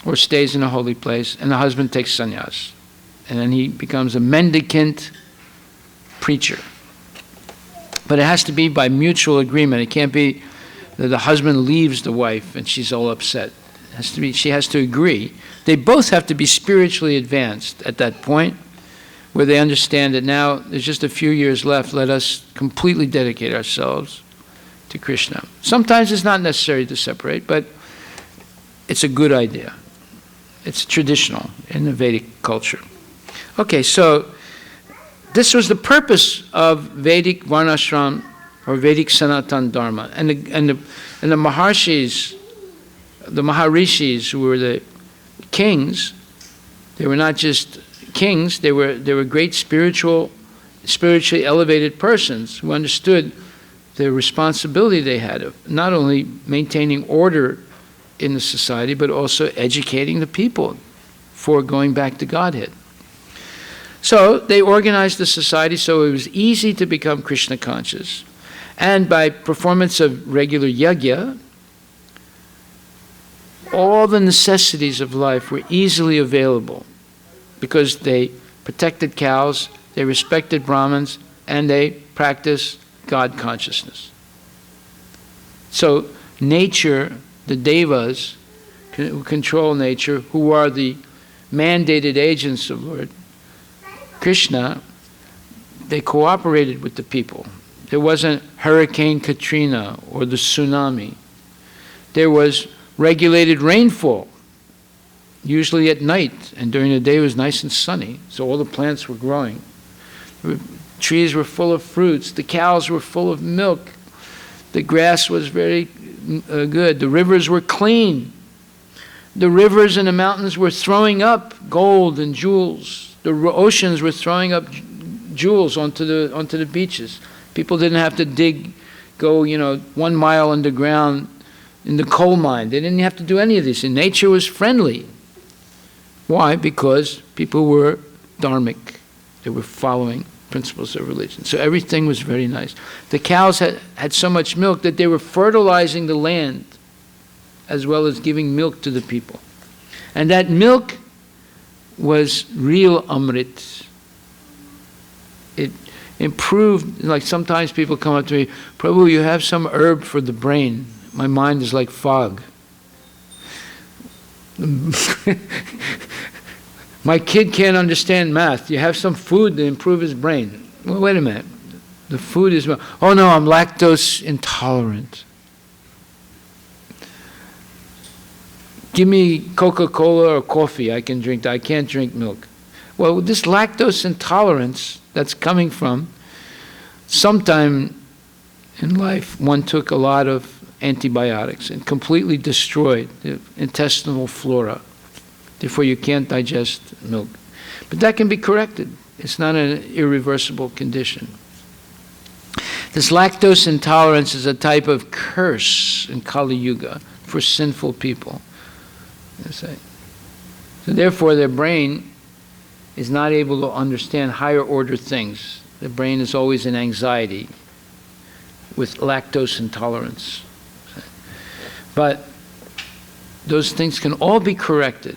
or stays in a holy place, and the husband takes sannyas. And then he becomes a mendicant preacher. But it has to be by mutual agreement. It can't be that the husband leaves the wife and she's all upset. It has to be, she has to agree. They both have to be spiritually advanced at that point, where they understand that now there's just a few years left, let us completely dedicate ourselves to Krishna. Sometimes it's not necessary to separate, but it's a good idea. It's traditional in the Vedic culture. Okay, so this was the purpose of Vedic Varnashram or Vedic Sanatan Dharma. And the Maharshis, the Maharishis, who were the kings, they were not just kings, they were great spiritually elevated persons who understood the responsibility they had of not only maintaining order in the society, but also educating the people for going back to Godhead. So they organized the society so it was easy to become Krishna conscious. And by performance of regular yajna, all the necessities of life were easily available because they protected cows, they respected Brahmins, and they practiced God consciousness. So nature, the devas, who control nature, who are the mandated agents of Lord Krishna, they cooperated with the people. There wasn't Hurricane Katrina or the tsunami. There was regulated rainfall, usually at night, and during the day it was nice and sunny, so all the plants were growing. Trees were full of fruits, the cows were full of milk, the grass was very good, the rivers were clean. The rivers and the mountains were throwing up gold and jewels. The oceans were throwing up jewels onto the beaches. People didn't have to go 1 mile underground in the coal mine. They didn't have to do any of this. And nature was friendly. Why? Because people were dharmic. They were following principles of religion. So everything was very nice. The cows had so much milk that they were fertilizing the land as well as giving milk to the people. And that milk was real amrit. It improved, like sometimes people come up to me, Prabhu, you have some herb for the brain. My mind is like fog. My kid can't understand math. You have some food to improve his brain. Well, wait a minute. The food is, oh no, I'm lactose intolerant. Give me Coca-Cola or coffee, I can drink that. I can't drink milk. Well, this lactose intolerance that's coming from sometime in life, one took a lot of antibiotics and completely destroyed the intestinal flora. Therefore, you can't digest milk. But that can be corrected. It's not an irreversible condition. This lactose intolerance is a type of curse in Kali Yuga for sinful people. So therefore, their brain is not able to understand higher order things. The brain is always in anxiety with lactose intolerance. But those things can all be corrected.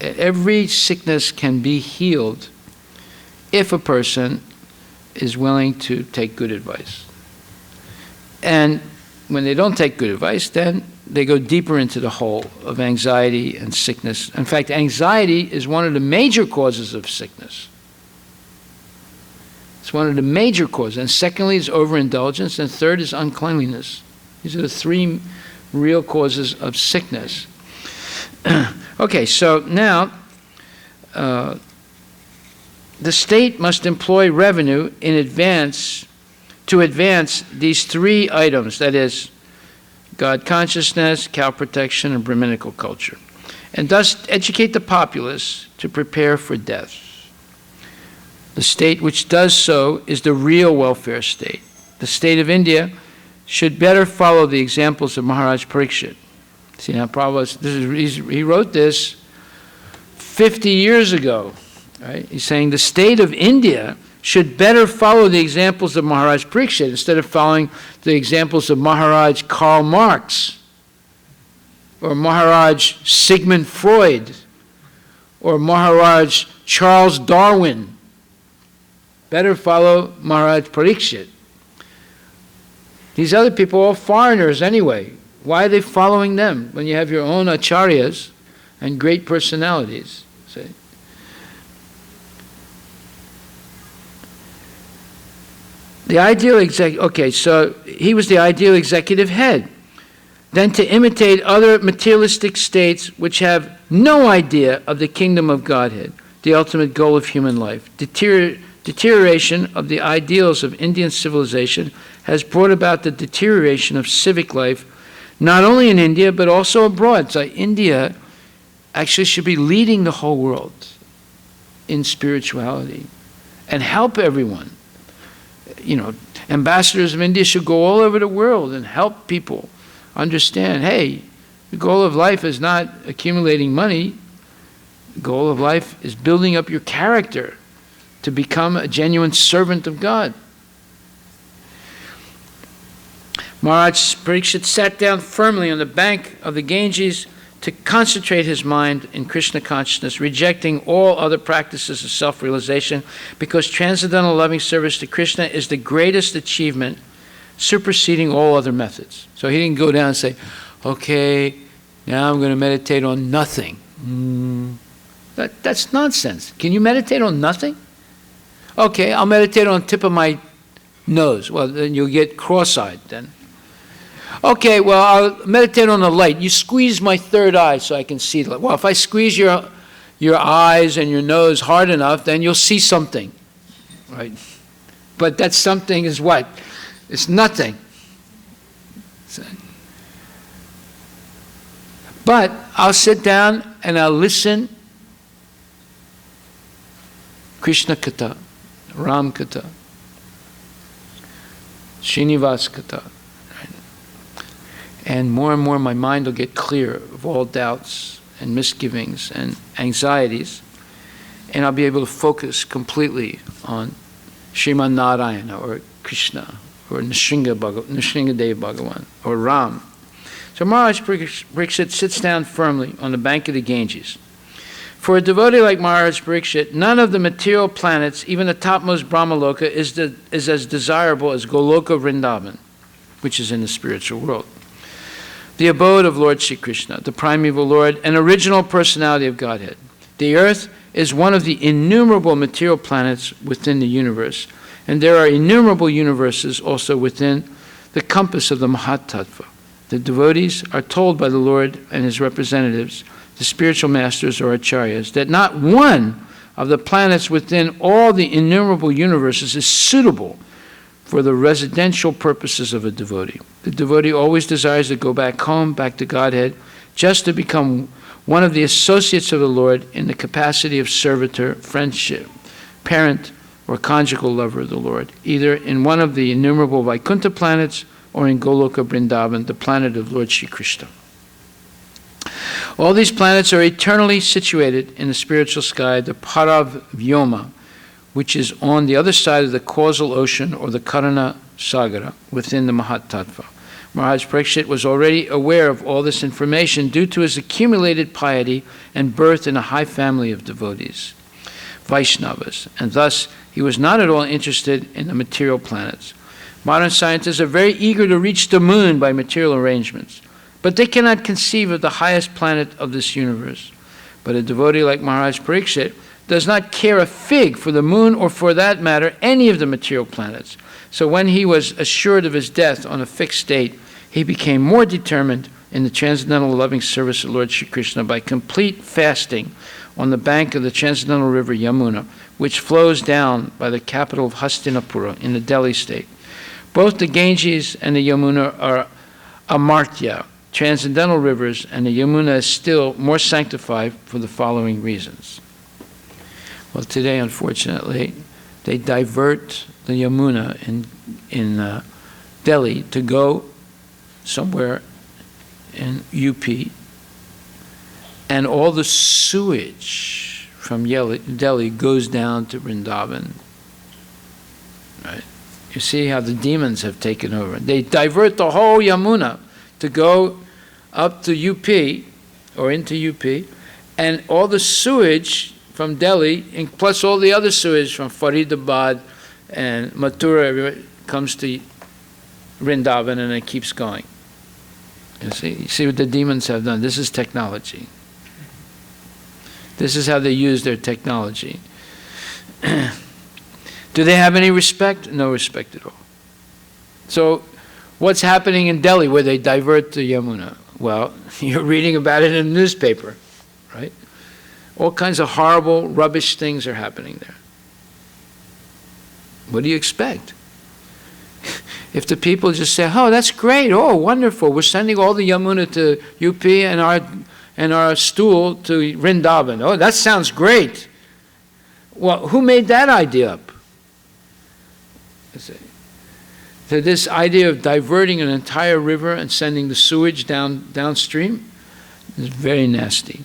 Every sickness can be healed if a person is willing to take good advice. And when they don't take good advice, then they go deeper into the hole of anxiety and sickness. In fact, anxiety is one of the major causes of sickness. It's one of the major causes. And secondly is overindulgence, and third is uncleanliness. These are the three real causes of sickness. Okay, so now the state must employ revenue in advance to advance these three items, that is, God consciousness, cow protection, and Brahminical culture, and thus educate the populace to prepare for death. The state which does so is the real welfare state. The state of India should better follow the examples of Maharaj Parikshit. See, now Prabhupada, he wrote this 50 years ago, right? He's saying the state of India should better follow the examples of Maharaj Parikshit instead of following the examples of Maharaj Karl Marx or Maharaj Sigmund Freud or Maharaj Charles Darwin. Better follow Maharaj Parikshit. These other people are all foreigners anyway. Why are they following them when you have your own acharyas and great personalities? See? The ideal okay, so he was the ideal executive head. Then to imitate other materialistic states which have no idea of the kingdom of Godhead, the ultimate goal of human life. Deterioration of the ideals of Indian civilization has brought about the deterioration of civic life, not only in India, but also abroad. So India actually should be leading the whole world in spirituality and help everyone. You know, ambassadors of India should go all over the world and help people understand, hey, the goal of life is not accumulating money. The goal of life is building up your character to become a genuine servant of God. Maharaj Parikshit sat down firmly on the bank of the Ganges to concentrate his mind in Krishna consciousness, rejecting all other practices of self-realization, because transcendental loving service to Krishna is the greatest achievement, superseding all other methods. So he didn't go down and say, okay, now I'm going to meditate on nothing. That's nonsense. Can you meditate on nothing? Okay, I'll meditate on the tip of my nose. Well, then you'll get cross-eyed then. Okay, well, I'll meditate on the light. You squeeze my third eye so I can see the light. Well, if I squeeze your eyes and your nose hard enough, then you'll see something, right? But that something is what? It's nothing. But I'll sit down and I'll listen. Krishna Katha, Ram Katha, Srinivas Katha. And more my mind will get clear of all doubts and misgivings and anxieties, and I'll be able to focus completely on Sriman Narayana or Krishna or Nrsingadev Bhagavan or Ram. So Maharaj Parikshit sits down firmly on the bank of the Ganges. For a devotee like Maharaj Parikshit, none of the material planets, even the topmost Brahmaloka, is as desirable as Goloka Vrindavan, which is in the spiritual world. The abode of Lord Sri Krishna, the primeval Lord and original personality of Godhead. The earth is one of the innumerable material planets within the universe, and there are innumerable universes also within the compass of the Mahatattva. The devotees are told by the Lord and his representatives, the spiritual masters or acharyas, that not one of the planets within all the innumerable universes is suitable for the residential purposes of a devotee. The devotee always desires to go back home, back to Godhead, just to become one of the associates of the Lord in the capacity of servitor, friendship, parent, or conjugal lover of the Lord, either in one of the innumerable Vaikuntha planets or in Goloka Vrindavan, the planet of Lord Shri Krishna. All these planets are eternally situated in the spiritual sky, the Parav Vyoma, which is on the other side of the causal ocean or the Karana Sagara within the Mahat Tattva. Maharaj Parikshit was already aware of all this information due to his accumulated piety and birth in a high family of devotees, Vaishnavas, and thus he was not at all interested in the material planets. Modern scientists are very eager to reach the moon by material arrangements, but they cannot conceive of the highest planet of this universe. But a devotee like Maharaj Parikshit does not care a fig for the moon or, for that matter, any of the material planets. So when he was assured of his death on a fixed date, he became more determined in the transcendental loving service of Lord Shri Krishna by complete fasting on the bank of the transcendental river Yamuna, which flows down by the capital of Hastinapura in the Delhi state. Both the Ganges and the Yamuna are amartya, transcendental rivers, and the Yamuna is still more sanctified for the following reasons. Well, today, unfortunately, they divert the Yamuna in Delhi to go somewhere in UP, and all the sewage from Delhi goes down to Vrindavan. Right? You see how the demons have taken over. They divert the whole Yamuna to go up to UP or into UP, and all the sewage from Delhi, and plus all the other sewage from Faridabad and Mathura, everywhere, comes to Vrindavan, and it keeps going. You see what the demons have done. This is technology. This is how they use their technology. Do they have any respect? No respect at all. So what's happening in Delhi where they divert the Yamuna? Well, you're reading about it in the newspaper, right? All kinds of horrible, rubbish things are happening there. What do you expect? If the people just say, oh, that's great, oh, wonderful, we're sending all the Yamuna to UP and our stool to Vrindavan. Oh, that sounds great. Well, who made that idea up? So this idea of diverting an entire river and sending the sewage downstream is very nasty.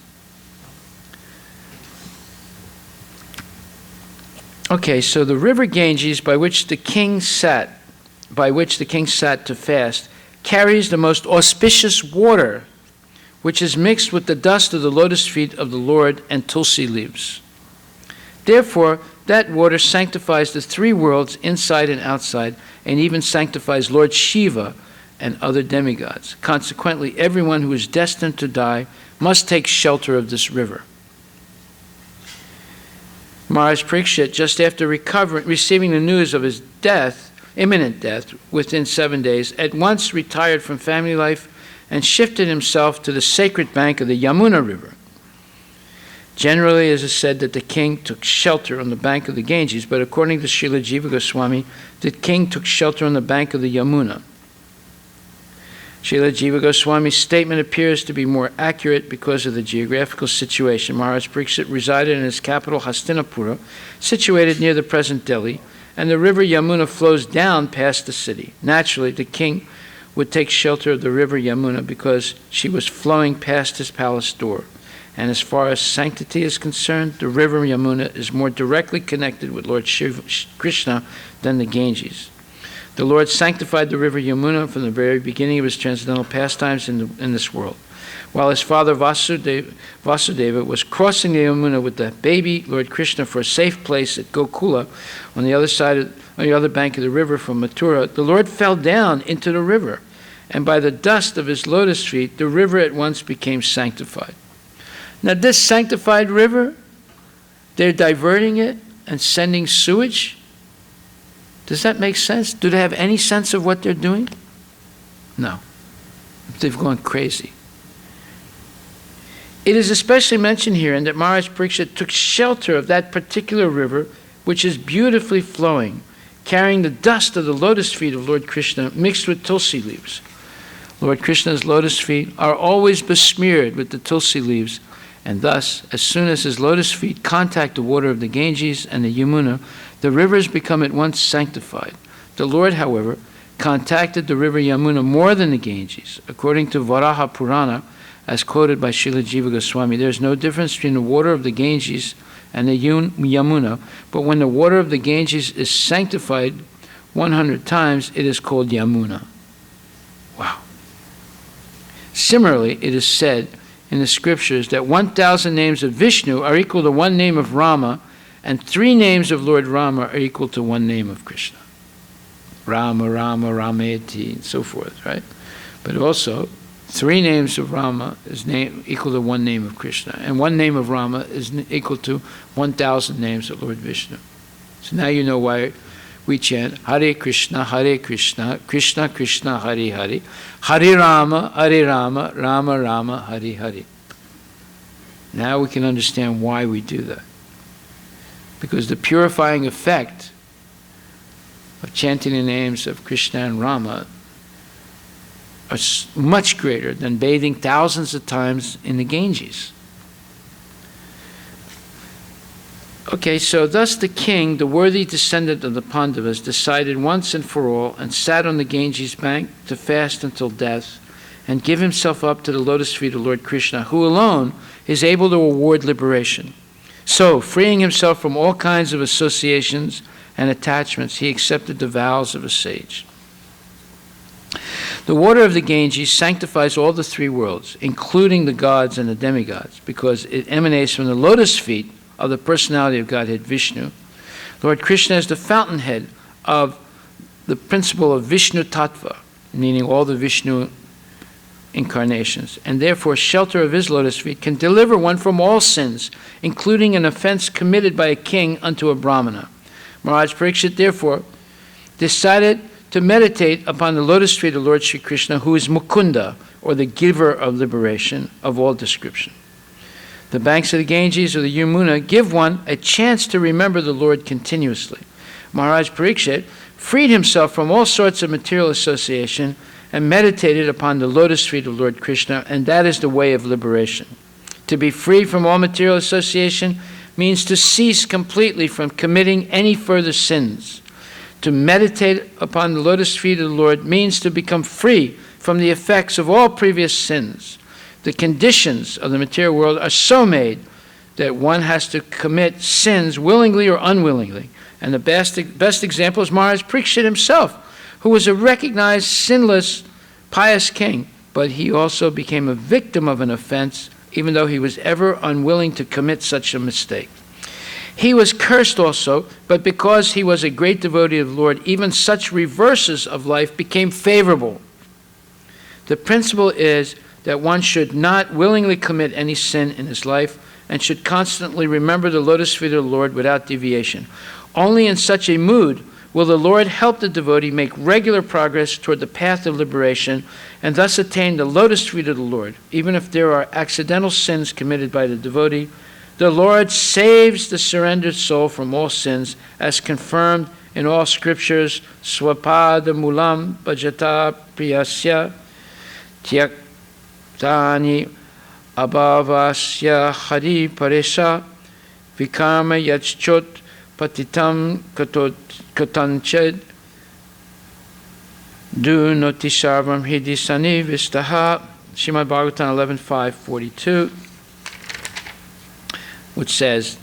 Okay, so the river Ganges by which the king sat to fast carries the most auspicious water, which is mixed with the dust of the lotus feet of the Lord and tulsi leaves. Therefore, that water sanctifies the three worlds inside and outside, and even sanctifies Lord Shiva and other demigods. Consequently, everyone who is destined to die must take shelter of this river. Maharaj Parikshit, just after receiving the news of his death, imminent death, within 7 days, at once retired from family life and shifted himself to the sacred bank of the Yamuna River. Generally, it is said that the king took shelter on the bank of the Ganges, but according to Srila Jiva Goswami, the king took shelter on the bank of the Yamuna. Srila Jiva Goswami's statement appears to be more accurate because of the geographical situation. Maharaj Parikshit resided in his capital Hastinapura, situated near the present Delhi, and the river Yamuna flows down past the city. Naturally, the king would take shelter of the river Yamuna because she was flowing past his palace door. And as far as sanctity is concerned, the river Yamuna is more directly connected with Lord Shiva, Krishna than the Ganges. The Lord sanctified the river Yamuna from the very beginning of his transcendental pastimes in this world. While his father Vasudeva was crossing the Yamuna with the baby Lord Krishna for a safe place at Gokula on the other bank of the river from Mathura, the Lord fell down into the river, and by the dust of his lotus feet, the river at once became sanctified. Now this sanctified river, they're diverting it and sending sewage. Does that make sense? Do they have any sense of what they're doing? No. They've gone crazy. It is especially mentioned here in that Maharaj Parikshit took shelter of that particular river, which is beautifully flowing, carrying the dust of the lotus feet of Lord Krishna mixed with tulsi leaves. Lord Krishna's lotus feet are always besmeared with the tulsi leaves, and thus, as soon as his lotus feet contact the water of the Ganges and the Yamuna, the rivers become at once sanctified. The Lord, however, contacted the river Yamuna more than the Ganges. According to Varaha Purana, as quoted by Srila Jiva Goswami, there is no difference between the water of the Ganges and the Yamuna, but when the water of the Ganges is sanctified 100 times, it is called Yamuna. Wow. Similarly, it is said in the scriptures that 1,000 names of Vishnu are equal to one name of Rama, and 3 names of Lord Rama are equal to one name of Krishna. Rama, Rama, Rameti, and so forth, right? But also, 3 names of Rama is equal to one name of Krishna, and one name of Rama is equal to 1,000 names of Lord Vishnu. So now you know why we chant Hare Krishna, Krishna Krishna, Hare Hare, Hare Rama, Rama Rama, Hare Hare. Now we can understand why we do that. Because the purifying effect of chanting the names of Krishna and Rama are much greater than bathing thousands of times in the Ganges. Okay, so thus the king, the worthy descendant of the Pandavas, decided once and for all and sat on the Ganges bank to fast until death and give himself up to the lotus feet of Lord Krishna, who alone is able to award liberation. So, freeing himself from all kinds of associations and attachments, he accepted the vows of a sage. The water of the Ganges sanctifies all the 3 worlds, including the gods and the demigods, because it emanates from the lotus feet of the personality of Godhead Vishnu. Lord Krishna is the fountainhead of the principle of Vishnu Tattva, meaning all the Vishnu incarnations, and therefore shelter of his lotus feet can deliver one from all sins, including an offense committed by a king unto a brahmana. Maharaj Parikshit therefore decided to meditate upon the lotus feet of Lord Sri Krishna, who is Mukunda, or the giver of liberation of all description. The banks of the Ganges or the Yamuna give one a chance to remember the Lord continuously. Maharaj Parikshit freed himself from all sorts of material association and meditated upon the lotus feet of Lord Krishna, and that is the way of liberation. To be free from all material association means to cease completely from committing any further sins. To meditate upon the lotus feet of the Lord means to become free from the effects of all previous sins. The conditions of the material world are so made that one has to commit sins willingly or unwillingly. And the best example is Maharaj Parikshit himself, who was a recognized sinless, pious king, but he also became a victim of an offense, even though he was ever unwilling to commit such a mistake. He was cursed also, but because he was a great devotee of the Lord, even such reverses of life became favorable. The principle is that one should not willingly commit any sin in his life and should constantly remember the lotus feet of the Lord without deviation. Only in such a mood will the Lord help the devotee make regular progress toward the path of liberation and thus attain the lotus feet of the Lord. Even if there are accidental sins committed by the devotee, the Lord saves the surrendered soul from all sins, as confirmed in all scriptures. Swapada mulam bhajata priyasya tyaktani abhavasya hari paresha vikarma yachchot patitam katanched du notisarvam hidisani vistaha. Srimad Bhagavatam 11.5.42, which says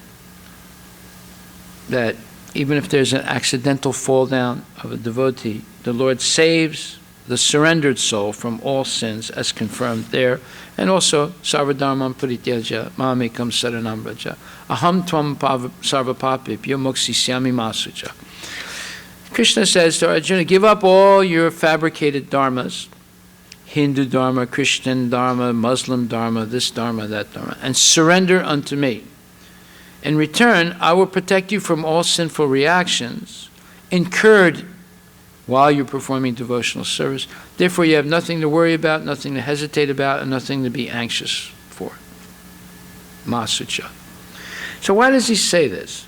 that even if there's an accidental fall down of a devotee, the Lord saves the surrendered soul from all sins, as confirmed there. And also, sarvadharmam parityaja mamekam saranam vraja aham tvam sarvapapipya moksisyami masucha. Krishna says to Arjuna, give up all your fabricated dharmas, Hindu dharma, Christian dharma, Muslim dharma, this dharma, that dharma, and surrender unto me. In return, I will protect you from all sinful reactions incurred while you're performing devotional service. Therefore, you have nothing to worry about, nothing to hesitate about, and nothing to be anxious for. Masucha. So why does he say this?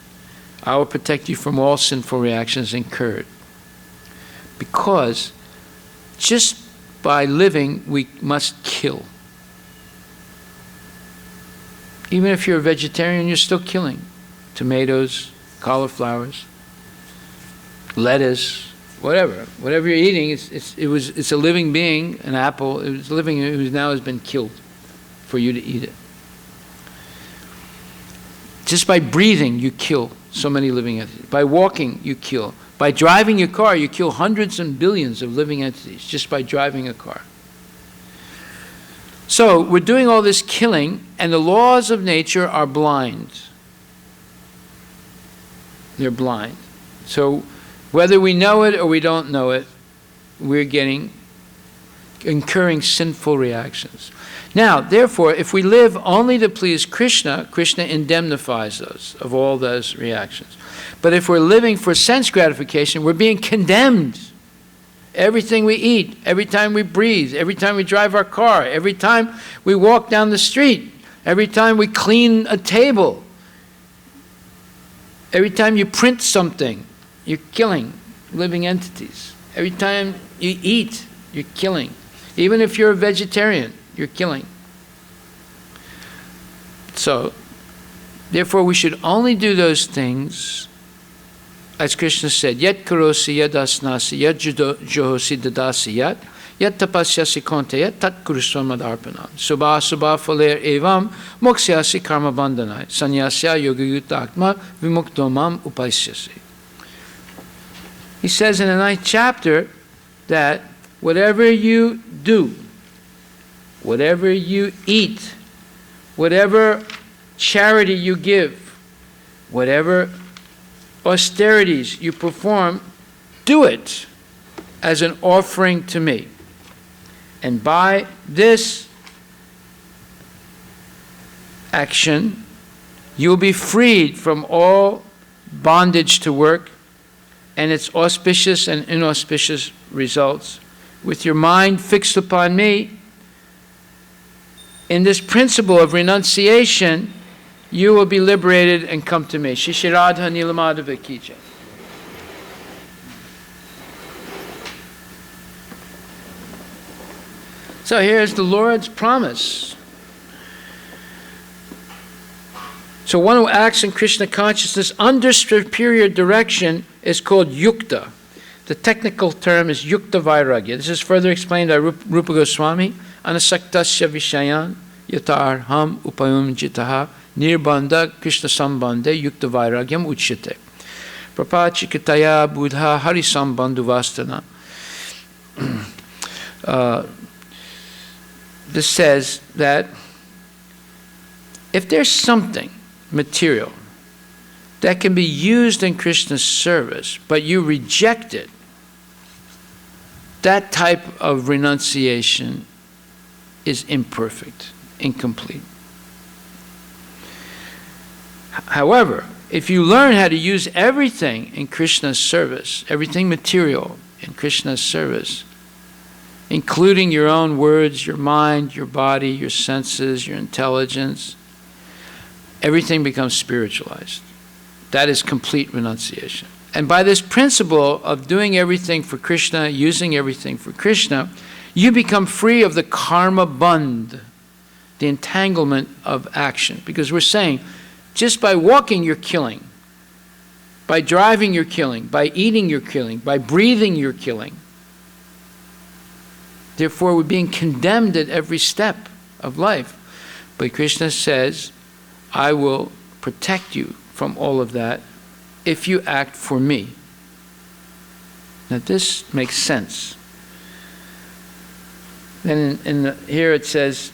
I will protect you from all sinful reactions incurred. Because just by living, we must kill. Even if you're a vegetarian, you're still killing. Tomatoes, cauliflowers, lettuce, whatever. Whatever you're eating, it's a living being, an apple. It was living, who now has been killed for you to eat it. Just by breathing, you kill so many living entities. By walking, you kill. By driving your car, you kill hundreds and billions of living entities just by driving a car. So we're doing all this killing, and the laws of nature are blind. They're blind. So whether we know it or we don't know it, we're incurring sinful reactions. Now, therefore, if we live only to please Krishna, Krishna indemnifies us of all those reactions. But if we're living for sense gratification, we're being condemned. Everything we eat, every time we breathe, every time we drive our car, every time we walk down the street, every time we clean a table, every time you print something, you're killing living entities. Every time you eat, you're killing. Even if you're a vegetarian, you're killing. So, therefore, we should only do those things, as Krishna said, yat karosi yad asnasi yad johosi dadasi yat tapasyasi konte tat kurusvam adarpanam subha subha phaler evam moksyasi karma bandhanai sanyasya yoga yutakma vimuktomam upaisyasi. He says in the 9th chapter that whatever you do, whatever you eat, whatever charity you give, whatever austerities you perform, do it as an offering to me. And by this action, you will be freed from all bondage to work and its auspicious and inauspicious results. With your mind fixed upon me, in this principle of renunciation, you will be liberated and come to me. Shishiradha Nilamadava Kija. So here's the Lord's promise. So one who acts in Krishna consciousness under superior direction is called yukta. The technical term is yukta vairagya. This is further explained by Rupa Goswami. Anasaktasya vishayan yatarham upayum jitaha nirbandha krishna sambandhe yukta vairagyam uchyate. Prapachikataya buddha hari sambandhu vastana. This says that if there's something material that can be used in Krishna's service, but you reject it, that type of renunciation is imperfect, incomplete. However, if you learn how to use everything in Krishna's service, everything material in Krishna's service, including your own words, your mind, your body, your senses, your intelligence, everything becomes spiritualized. That is complete renunciation. And by this principle of doing everything for Krishna, using everything for Krishna, you become free of the karma bandh, the entanglement of action. Because we're saying, just by walking, you're killing. By driving, you're killing. By eating, you're killing. By breathing, you're killing. Therefore, we're being condemned at every step of life. But Krishna says, I will protect you from all of that if you act for me. Now this makes sense. Then here it says,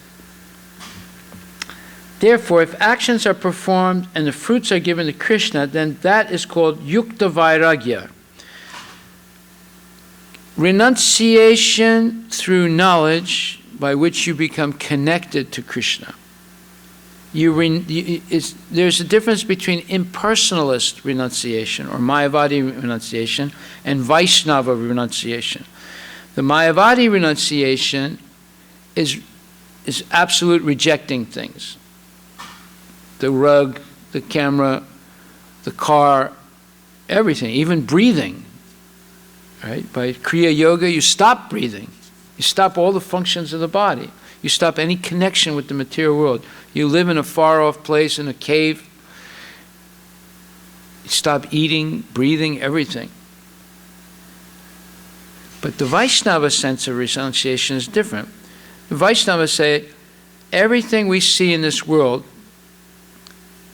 therefore, if actions are performed and the fruits are given to Krishna, then that is called yukta vairagya. Renunciation through knowledge by which you become connected to Krishna. There's a difference between impersonalist renunciation or Mayavadi renunciation and Vaishnava renunciation. The Mayavadi renunciation is absolute rejecting things. the rug, the camera, the car, everything, even breathing. Right? By Kriya Yoga, you stop breathing. You stop all the functions of the body. You stop any connection with the material world. You live in a far-off place, in a cave. You stop eating, breathing, everything. But the Vaishnava sense of renunciation is different. The Vaishnavas say, everything we see in this world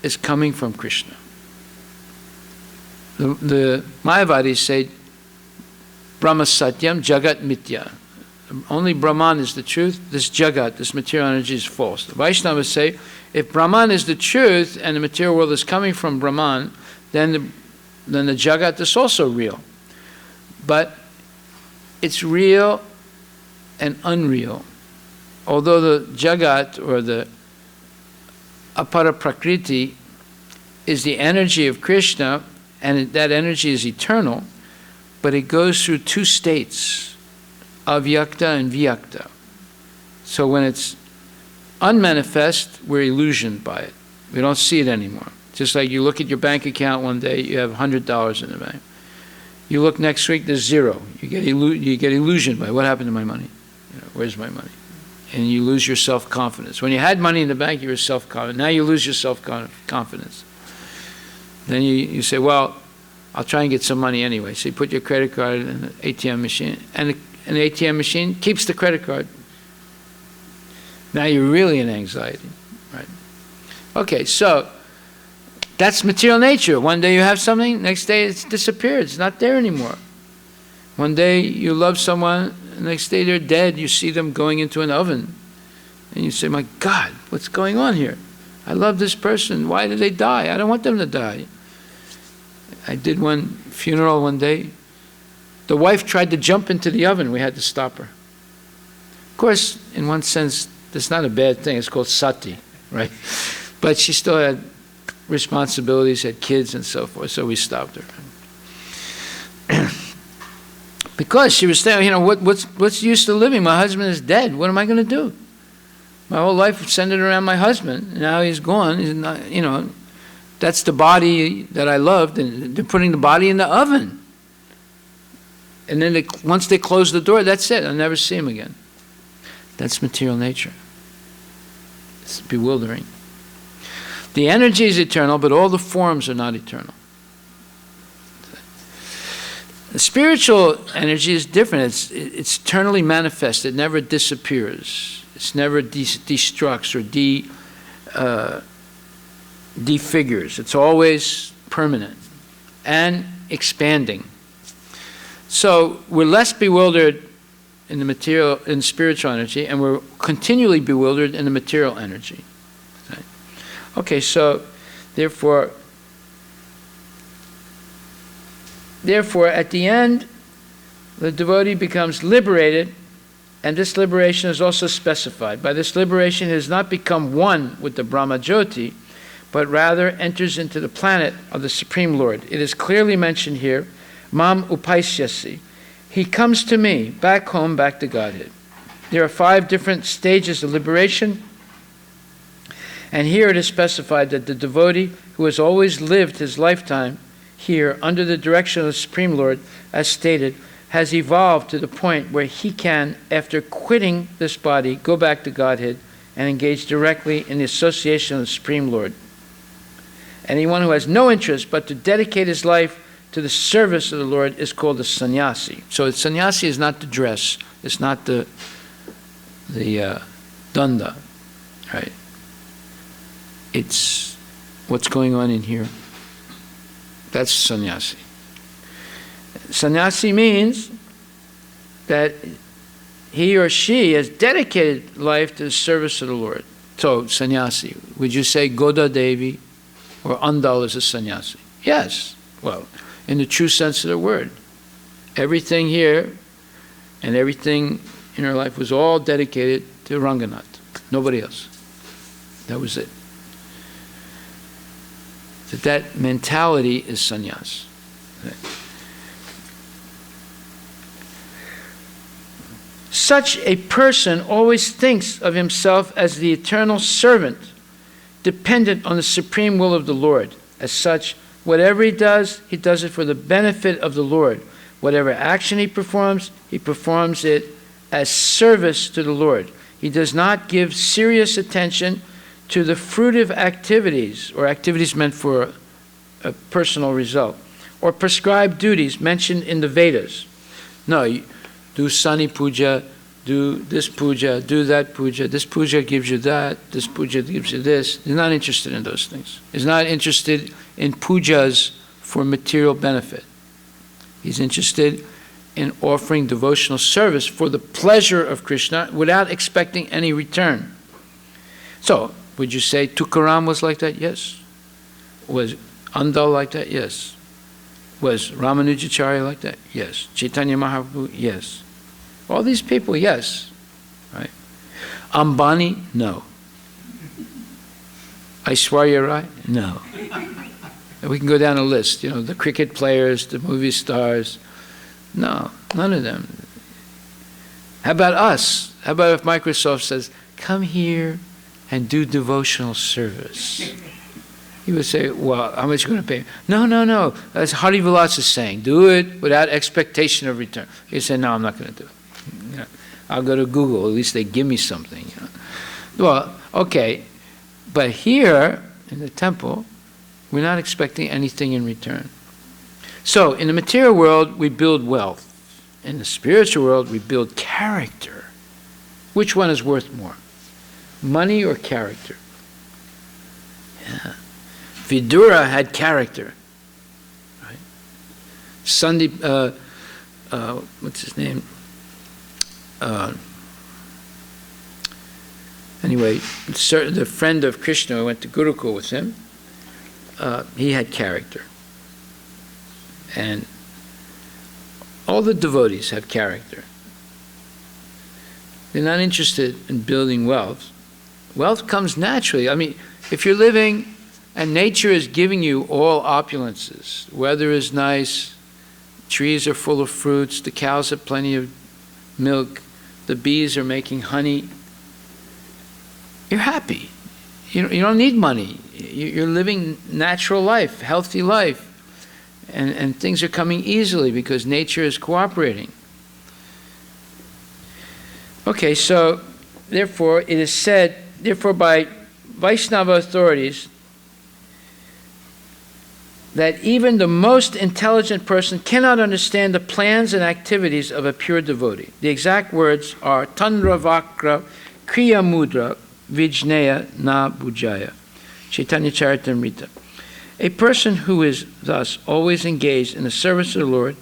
is coming from Krishna. The Mayavadis say, Brahma Satyam, Jagat Mithya. Only Brahman is the truth. This Jagat, this material energy, is false. The Vaishnavas say, if Brahman is the truth and the material world is coming from Brahman, then the Jagat is also real. But it's real and unreal. Although the Jagat, or the Apara Prakriti, is the energy of Krishna, and that energy is eternal, but it goes through two states, avyakta and vyakta. So when it's unmanifest, we're illusioned by it. We don't see it anymore. Just like you look at your bank account one day, you have $100 in the bank. You look next week, there's zero. You get illusioned by what happened to my money. Where's my money? And you lose your self-confidence. When you had money in the bank, you were self-confident. Now you lose your self-confidence. Then you say, well, I'll try and get some money anyway. So you put your credit card in the ATM machine, and the ATM machine keeps the credit card. Now you're really in anxiety, right? Okay, so that's material nature. One day you have something, next day it's disappeared. It's not there anymore. One day you love someone, the next day they're dead. You see them going into an oven. And you say, my God, what's going on here? I love this person. Why did they die? I don't want them to die. I did one funeral one day. The wife tried to jump into the oven. We had to stop her. Of course, in one sense, that's not a bad thing. It's called sati, right? But she still had responsibilities, had kids and so forth, so we stopped her. Because she was saying, what's the use of living? My husband is dead. What am I going to do? My whole life centered around my husband. Now he's gone. He's not, that's the body that I loved, and they're putting the body in the oven. And then once they close the door, that's it. I'll never see him again. That's material nature. It's bewildering. The energy is eternal, but all the forms are not eternal. The spiritual energy is different. It's eternally manifest. It never disappears. It's never destructs or defigures. It's always permanent and expanding. So we're less bewildered in spiritual energy, and we're continually bewildered in the material energy. Okay, so therefore at the end, the devotee becomes liberated, and this liberation is also specified. By this liberation, he has not become one with the Brahma Jyoti, but rather enters into the planet of the Supreme Lord. It is clearly mentioned here, Mam Upaisyasi. He comes to me, back home, back to Godhead. There are 5 different stages of liberation, and here it is specified that the devotee who has always lived his lifetime here under the direction of the Supreme Lord, as stated, has evolved to the point where he can, after quitting this body, go back to Godhead and engage directly in the association of the Supreme Lord. Anyone who has no interest but to dedicate his life to the service of the Lord is called a sannyasi. So the sannyasi is not the dress. It's not the danda, right? It's what's going on in here. That's sannyasi. Sannyasi means that he or she has dedicated life to the service of the Lord. So, sannyasi. Would you say Goda Devi or Andal is a sannyasi? Yes. Well, in the true sense of the word. Everything here and everything in her life was all dedicated to Ranganath. Nobody else. That was it. That mentality is sannyas. Such a person always thinks of himself as the eternal servant, dependent on the supreme will of the Lord. As such, whatever he does it for the benefit of the Lord. Whatever action he performs it as service to the Lord. He does not give serious attention to the fruitive activities, or activities meant for a personal result, or prescribed duties mentioned in the Vedas. No, you do Sani Puja, do this puja, do that puja, this puja gives you that, this puja gives you this. He's not interested in those things. He's not interested in pujas for material benefit. He's interested in offering devotional service for the pleasure of Krishna without expecting any return. So, would you say Tukaram was like that? Yes. Was Andal like that? Yes. Was Ramanujacharya like that? Yes. Chaitanya Mahaprabhu? Yes. All these people, yes. Right? Ambani? No. Aishwarya Rai? No. And we can go down a list, the cricket players, the movie stars. No, none of them. How about us? How about if Microsoft says, come here and do devotional service? He would say, well, how much are you going to pay? No. As Harivilas is saying, do it without expectation of return. He said, no, I'm not going to do it. I'll go to Google. At least they give me something. Well, okay. But here in the temple, we're not expecting anything in return. So, in the material world, we build wealth. In the spiritual world, we build character. Which one is worth more? Money or character? Yeah. Vidura had character. Right? Sandip, what's his name? Anyway, the friend of Krishna who went to Gurukul with him, he had character. And all the devotees have character. They're not interested in building wealth. Wealth comes naturally. I mean, if you're living and nature is giving you all opulences, weather is nice, trees are full of fruits, the cows have plenty of milk, the bees are making honey, you're happy. You don't need money. You're living natural life, healthy life. And things are coming easily because nature is cooperating. Okay, so therefore it is said, by Vaishnava authorities, that even the most intelligent person cannot understand the plans and activities of a pure devotee. The exact words are Tandra Vakra Kriya Mudra Vijnaya Na Bujaya. Chaitanya Charitamrita. A person who is thus always engaged in the service of the Lord,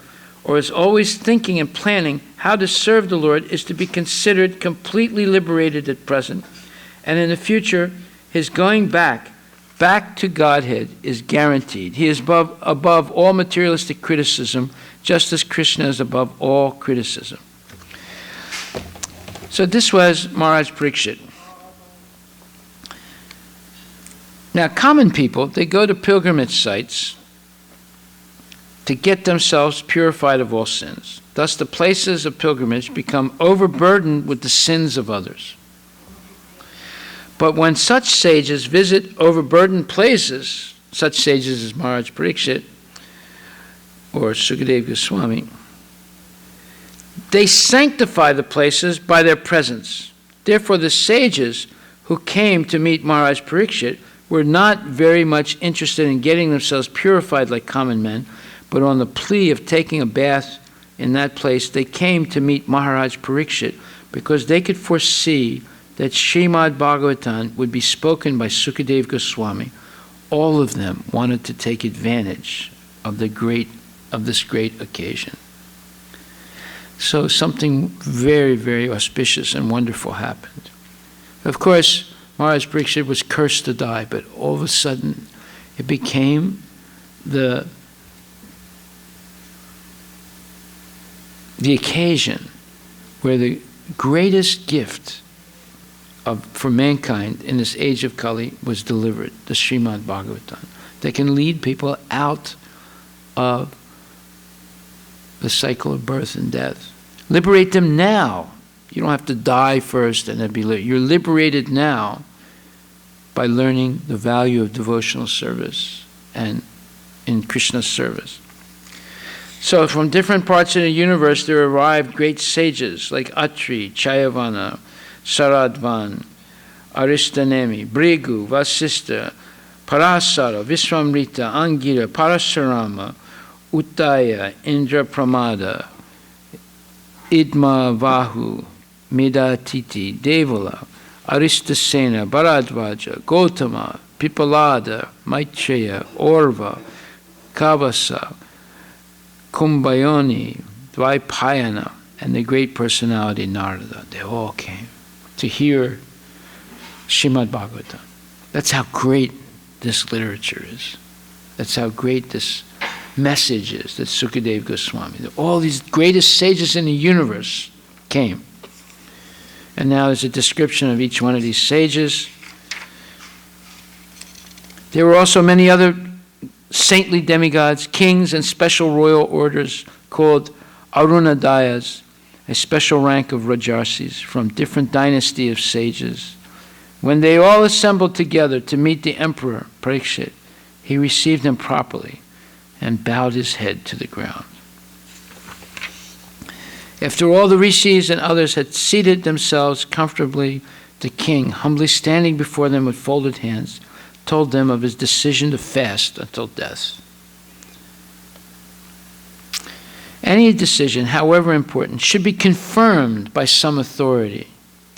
or is always thinking and planning how to serve the Lord, is to be considered completely liberated at present, and in the future his going back to Godhead is guaranteed. He is above all materialistic criticism, just as Krishna is above all criticism. So this was Maharaj Parikshit. Now, common people, they go to pilgrimage sites to get themselves purified of all sins. Thus, the places of pilgrimage become overburdened with the sins of others. But when such sages visit overburdened places, such sages as Maharaj Parikshit or Sukadeva Goswami, they sanctify the places by their presence. Therefore, the sages who came to meet Maharaj Parikshit were not very much interested in getting themselves purified like common men, but on the plea of taking a bath in that place, they came to meet Maharaj Parikshit because they could foresee that Srimad Bhagavatam would be spoken by Sukadeva Goswami. All of them wanted to take advantage of this great occasion. So something very, very auspicious and wonderful happened. Of course, Maharaj Parikshit was cursed to die, but all of a sudden it became the occasion where the greatest gift for mankind in this age of Kali was delivered, the Srimad Bhagavatam, that can lead people out of the cycle of birth and death. Liberate them now. You don't have to die first and then be liberated. You're liberated now by learning the value of devotional service and in Krishna's service. So from different parts of the universe there arrived great sages like Atri, Chayavana, Saradvan, Aristanemi, Brigu, Vasista, Parasara, Visvamrita, Angira, Parasarama, Uttaya, Indra Pramada, Idma Vahu, Medatiti, Devala, Aristasena, Bharadvaja, Gotama, Pipalada, Maitreya, Orva, Kavasa, Kumbhayoni, Dvaipayana, and the great personality Narada. They all came to hear Srimad Bhagavatam. That's how great this literature is. That's how great this message is that Sukadeva Goswami, that all these greatest sages in the universe came. And now there's a description of each one of these sages. There were also many other saintly demigods, kings, and special royal orders called Arunadayas, a special rank of Rajarsis from different dynasty of sages. When they all assembled together to meet the emperor, Parikshit, he received them properly and bowed his head to the ground. After all the rishis and others had seated themselves comfortably, the king, humbly standing before them with folded hands, told them of his decision to fast until death. Any decision, however important, should be confirmed by some authority,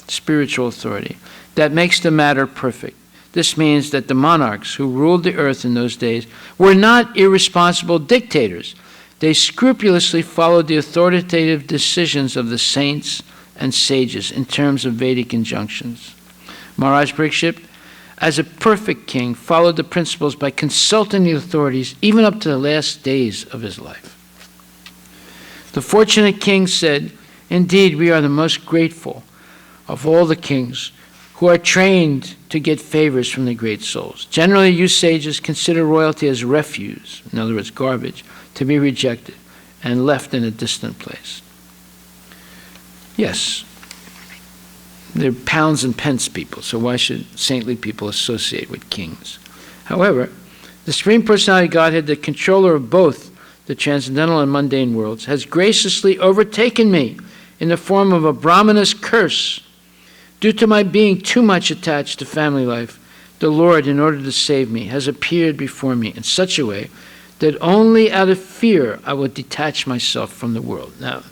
spiritual authority, that makes the matter perfect. This means that the monarchs who ruled the earth in those days were not irresponsible dictators. They scrupulously followed the authoritative decisions of the saints and sages in terms of Vedic injunctions. Maharaj Parikshit, as a perfect king, followed the principles by consulting the authorities even up to the last days of his life. The fortunate king said, "Indeed, we are the most grateful of all the kings who are trained to get favors from the great souls. Generally, you sages consider royalty as refuse, in other words, garbage, to be rejected and left in a distant place." Yes, they're pounds and pence people, so why should saintly people associate with kings? However, the Supreme Personality of Godhead, the controller of both the transcendental and mundane worlds, has graciously overtaken me in the form of a Brahmana's curse. Due to my being too much attached to family life, the Lord, in order to save me, has appeared before me in such a way that only out of fear I will detach myself from the world. Now,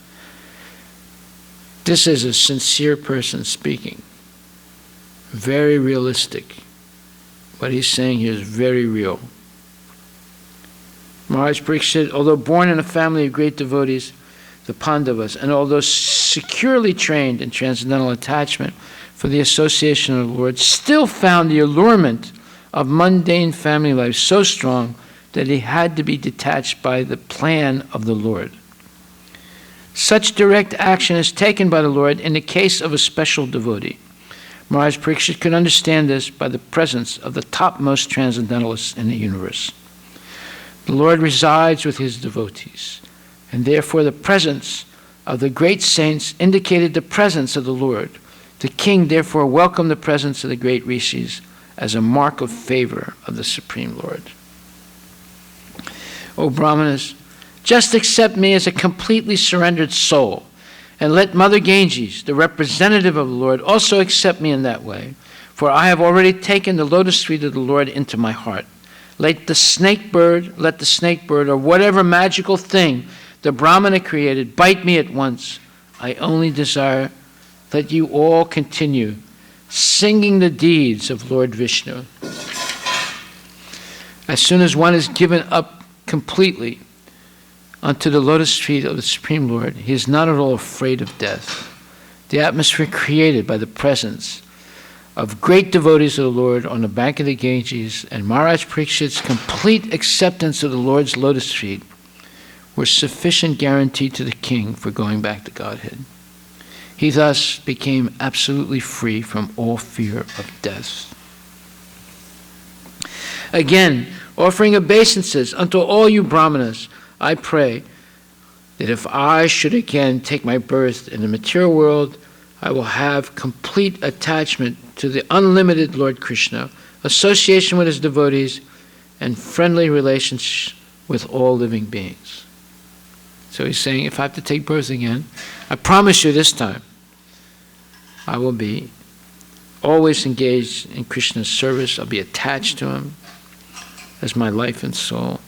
this is a sincere person speaking. Very realistic. What he's saying here is very real. Maharaj Parikshit, although born in a family of great devotees, the Pandavas, and although securely trained in transcendental attachment for the association of the Lord, still found the allurement of mundane family life so strong that he had to be detached by the plan of the Lord. Such direct action is taken by the Lord in the case of a special devotee. Maharaj Parikshit could understand this by the presence of the topmost transcendentalists in the universe. The Lord resides with his devotees, and therefore the presence of the great saints indicated the presence of the Lord. The king therefore welcomed the presence of the great rishis as a mark of favor of the Supreme Lord. O Brahmanas, just accept me as a completely surrendered soul, and let Mother Ganges, the representative of the Lord, also accept me in that way, for I have already taken the lotus feet of the Lord into my heart. Let the snake bird, or whatever magical thing the Brahmana created, bite me at once. I only desire that you all continue singing the deeds of Lord Vishnu. As soon as one is given up completely unto the lotus feet of the Supreme Lord, he is not at all afraid of death. The atmosphere created by the presence of great devotees of the Lord on the bank of the Ganges and Maharaj Parikshit's complete acceptance of the Lord's lotus feet were sufficient guarantee to the king for going back to Godhead. He thus became absolutely free from all fear of death. Again, offering obeisances unto all you Brahmanas, I pray that if I should again take my birth in the material world, I will have complete attachment to the unlimited Lord Krishna, association with his devotees, and friendly relations with all living beings. So he's saying, if I have to take birth again, I promise you this time, I will be always engaged in Krishna's service. I'll be attached to him as my life and soul.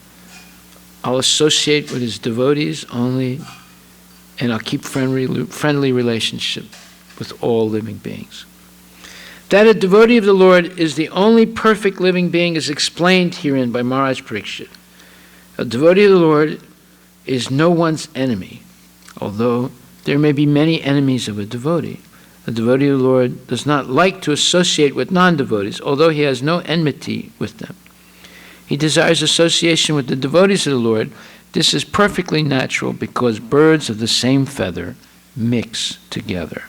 I'll associate with his devotees only, and I'll keep friendly relationship with all living beings. That a devotee of the Lord is the only perfect living being is explained herein by Maharaj Parikshit. A devotee of the Lord is no one's enemy, although there may be many enemies of a devotee. A devotee of the Lord does not like to associate with non-devotees, although he has no enmity with them. He desires association with the devotees of the Lord. This is perfectly natural because birds of the same feather mix together.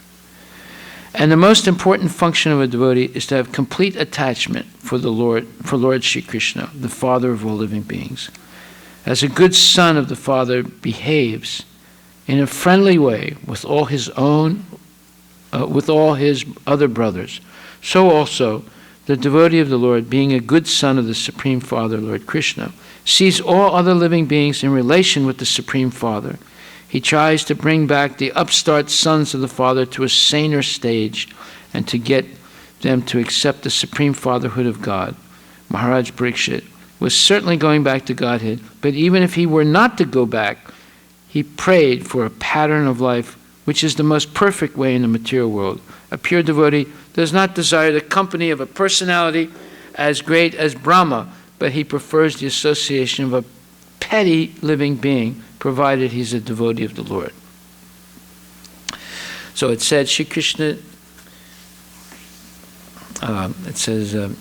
And the most important function of a devotee is to have complete attachment for Lord Shri Krishna, the Father of all living beings. As a good son of the Father behaves in a friendly way with all his other brothers, so also the devotee of the Lord, being a good son of the Supreme Father, Lord Krishna, sees all other living beings in relation with the Supreme Father. He tries to bring back the upstart sons of the Father to a saner stage and to get them to accept the Supreme Fatherhood of God. Maharaj Parikshit was certainly going back to Godhead, but even if he were not to go back, he prayed for a pattern of life which is the most perfect way in the material world. A pure devotee does not desire the company of a personality as great as Brahma, but he prefers the association of a petty living being, provided he's a devotee of the Lord. So it said, Shri Krishna, it says,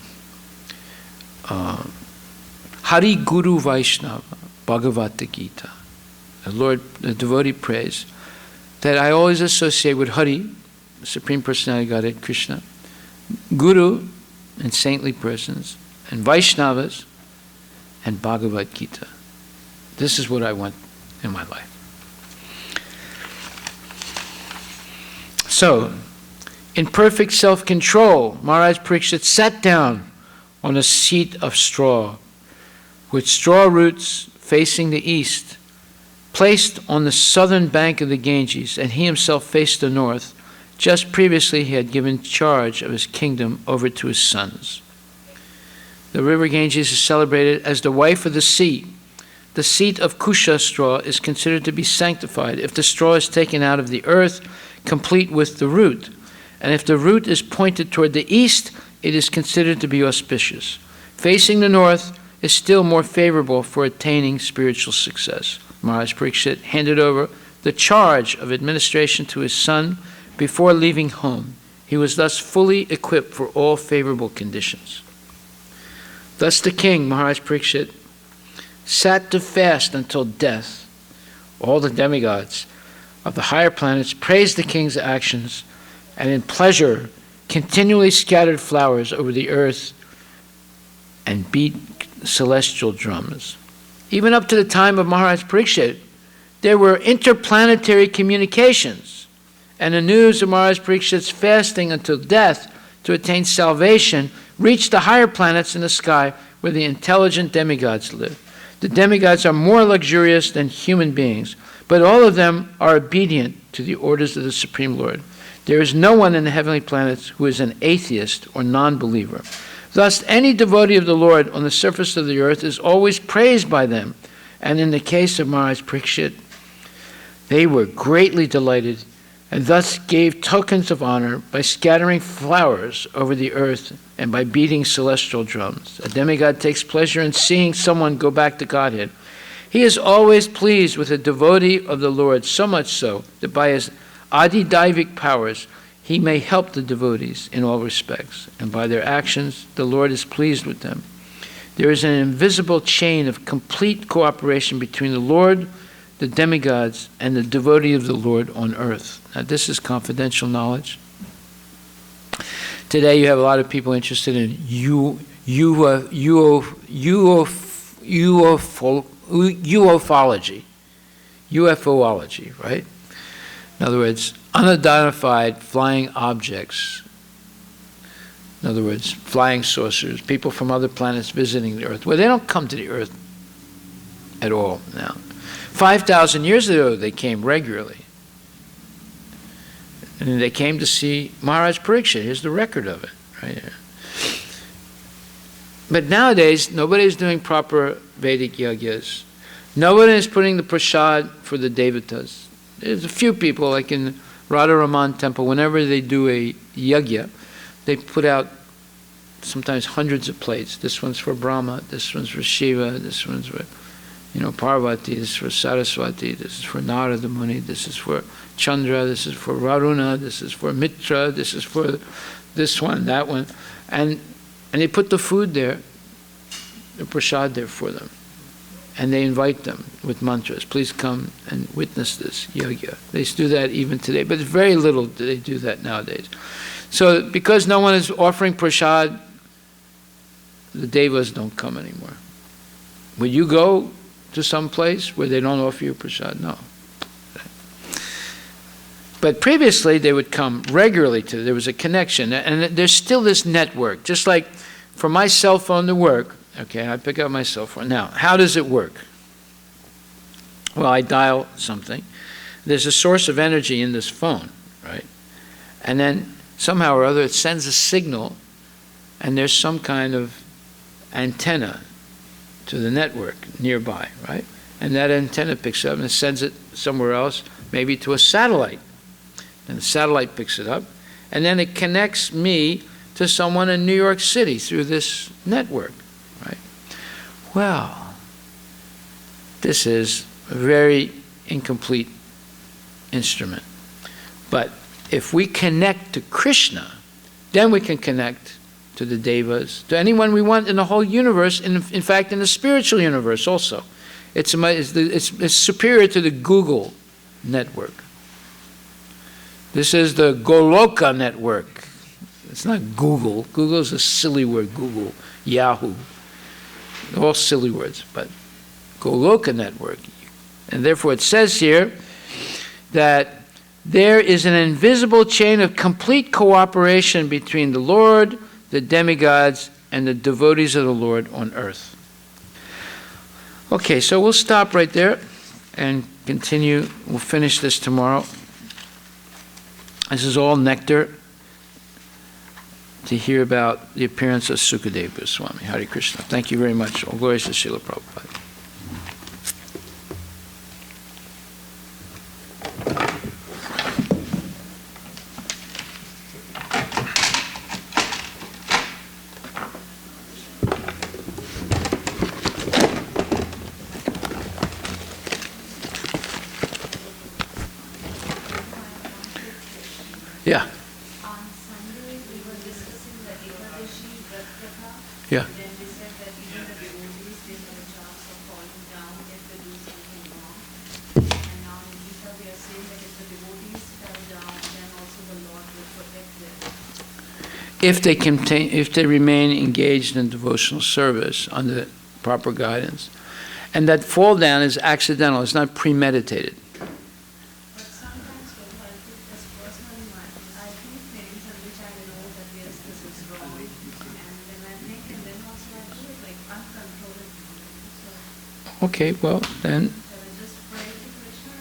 Hari Guru Vaishnava, Bhagavad Gita. The devotee prays that I always associate with Hari, the Supreme Personality of Godhead, Krishna, Guru, and saintly persons, and Vaishnavas, and Bhagavad Gita. This is what I want in my life. So, in perfect self-control, Maharaj Parikshit sat down on a seat of straw, with straw roots facing the east, placed on the southern bank of the Ganges, and he himself faced the north. Just previously he had given charge of his kingdom over to his sons. The river Ganges is celebrated as the wife of the sea. The seat of Kusha straw is considered to be sanctified if the straw is taken out of the earth, complete with the root. And if the root is pointed toward the east, it is considered to be auspicious. Facing the north is still more favorable for attaining spiritual success. Maharaj Parikshit handed over the charge of administration to his son before leaving home. He was thus fully equipped for all favorable conditions. Thus the king, Maharaj Parikshit, sat to fast until death. All the demigods of the higher planets praised the king's actions, and in pleasure continually scattered flowers over the earth and beat celestial drums. Even up to the time of Maharaj Parikshit, there were interplanetary communications, and the news of Maharaj Parikshit's fasting until death to attain salvation reached the higher planets in the sky where the intelligent demigods live. The demigods are more luxurious than human beings, but all of them are obedient to the orders of the Supreme Lord. There is no one in the heavenly planets who is an atheist or non-believer. Thus, any devotee of the Lord on the surface of the earth is always praised by them. And in the case of Maharaj Parikshit, they were greatly delighted and thus gave tokens of honor by scattering flowers over the earth and by beating celestial drums. A demigod takes pleasure in seeing someone go back to Godhead. He is always pleased with a devotee of the Lord, so much so that by his Adi-Daivic powers, he may help the devotees in all respects, and by their actions, the Lord is pleased with them. There is an invisible chain of complete cooperation between the Lord, the demigods, and the devotee of the Lord on earth. Now, this is confidential knowledge. Today, you have a lot of people interested in ufology, right? In other words, unidentified flying objects. In other words, flying saucers, people from other planets visiting the Earth. Well, they don't come to the Earth at all now. 5,000 years ago, they came regularly. And they came to see Maharaj Pariksha. Here's the record of it, right here. But nowadays, nobody's doing proper Vedic yagyas. Nobody is putting the prasad for the devatas. There's a few people, like in Radharaman temple, whenever they do a yagya, they put out sometimes hundreds of plates. This one's for Brahma, this one's for Shiva, this one's for, Parvati, this is for Saraswati, this is for Narada Muni, this is for Chandra, this is for Varuna, this is for Mitra, this is for this one, that one. And they put the food there, the prasad there for them. And they invite them with mantras. Please come and witness this yagya. They do that even today, but very little do they do that nowadays. So because no one is offering prasad, the devas don't come anymore. Would you go to some place where they don't offer you prasad? No. But previously they would come regularly to, there was a connection, and there's still this network. Just like for my cell phone to work, okay, I pick up my cell phone. Now, how does it work? Well, I dial something. There's a source of energy in this phone, right? And then somehow or other it sends a signal, and there's some kind of antenna to the network nearby, right? And that antenna picks up and sends it somewhere else, maybe to a satellite. And the satellite picks it up, and then it connects me to someone in New York City through this network, right? Well, this is a very incomplete instrument. But if we connect to Krishna, then we can connect to the devas, to anyone we want in the whole universe, in fact in the spiritual universe also. It's superior to the Google network. This is the Goloka network. It's not Google. Google is a silly word, Google, Yahoo. They're all silly words, but Goloka network. And therefore it says here that there is an invisible chain of complete cooperation between the Lord, the demigods, and the devotees of the Lord on earth. Okay, so we'll stop right there and continue. We'll finish this tomorrow. This is all nectar to hear about the appearance of Sukadeva Goswami. Hare Krishna. Thank you very much. All glories to Srila Prabhupada. Yeah. On Sunday, we were discussing the Ekadashi Vrat Katha. Yeah. Then we said that even the devotees, they have a chance of falling down if they do something wrong. And now in Gita, we are saying that if the devotees fell down, then also the Lord will protect them. If they remain engaged in devotional service under proper guidance. And that fall down is accidental, it's not premeditated. But sometimes, Prabhu, I think as personal mind, I do things in which I know that yes, this is wrong. And then I think, and then also I do it like uncontrollably. So Okay, well, then shall I just pray to Krishna?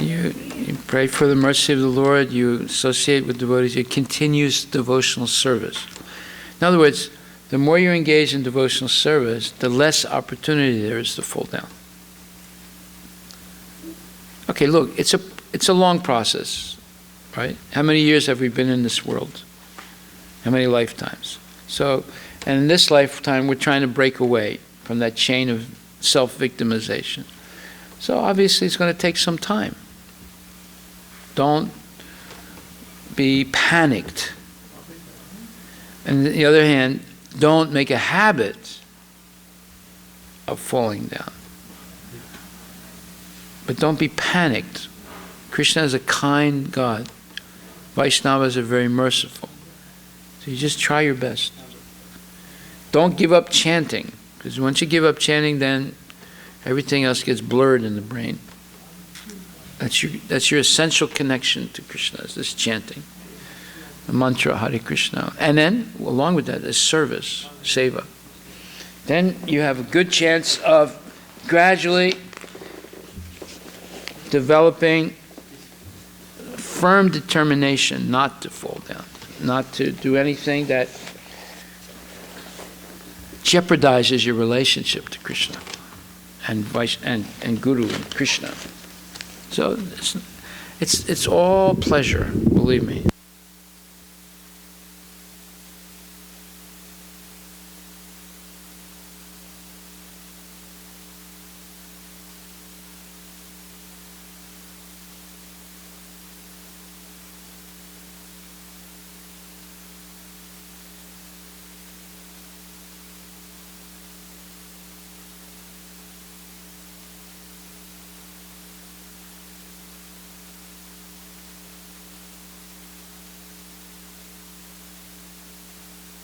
Yes. you pray for the mercy of the Lord, you associate with devotees, you continuous devotional service. In other words, the more you engage in devotional service, the less opportunity there is to fall down. Okay, look, it's a long process, right? How many years have we been in this world? How many lifetimes? So, and in this lifetime, we're trying to break away from that chain of self-victimization. So obviously it's going to take some time. Don't be panicked. And on the other hand, don't make a habit of falling down. But don't be panicked. Krishna is a kind God. Vaishnavas are very merciful. So you just try your best. Don't give up chanting, because once you give up chanting, then everything else gets blurred in the brain. That's your essential connection to Krishna, is this chanting. The mantra Hare Krishna. And then, along with that, is service, seva. Then you have a good chance of gradually developing firm determination not to fall down, not to do anything that jeopardizes your relationship to Krishna and Guru and Krishna. So it's all pleasure, believe me.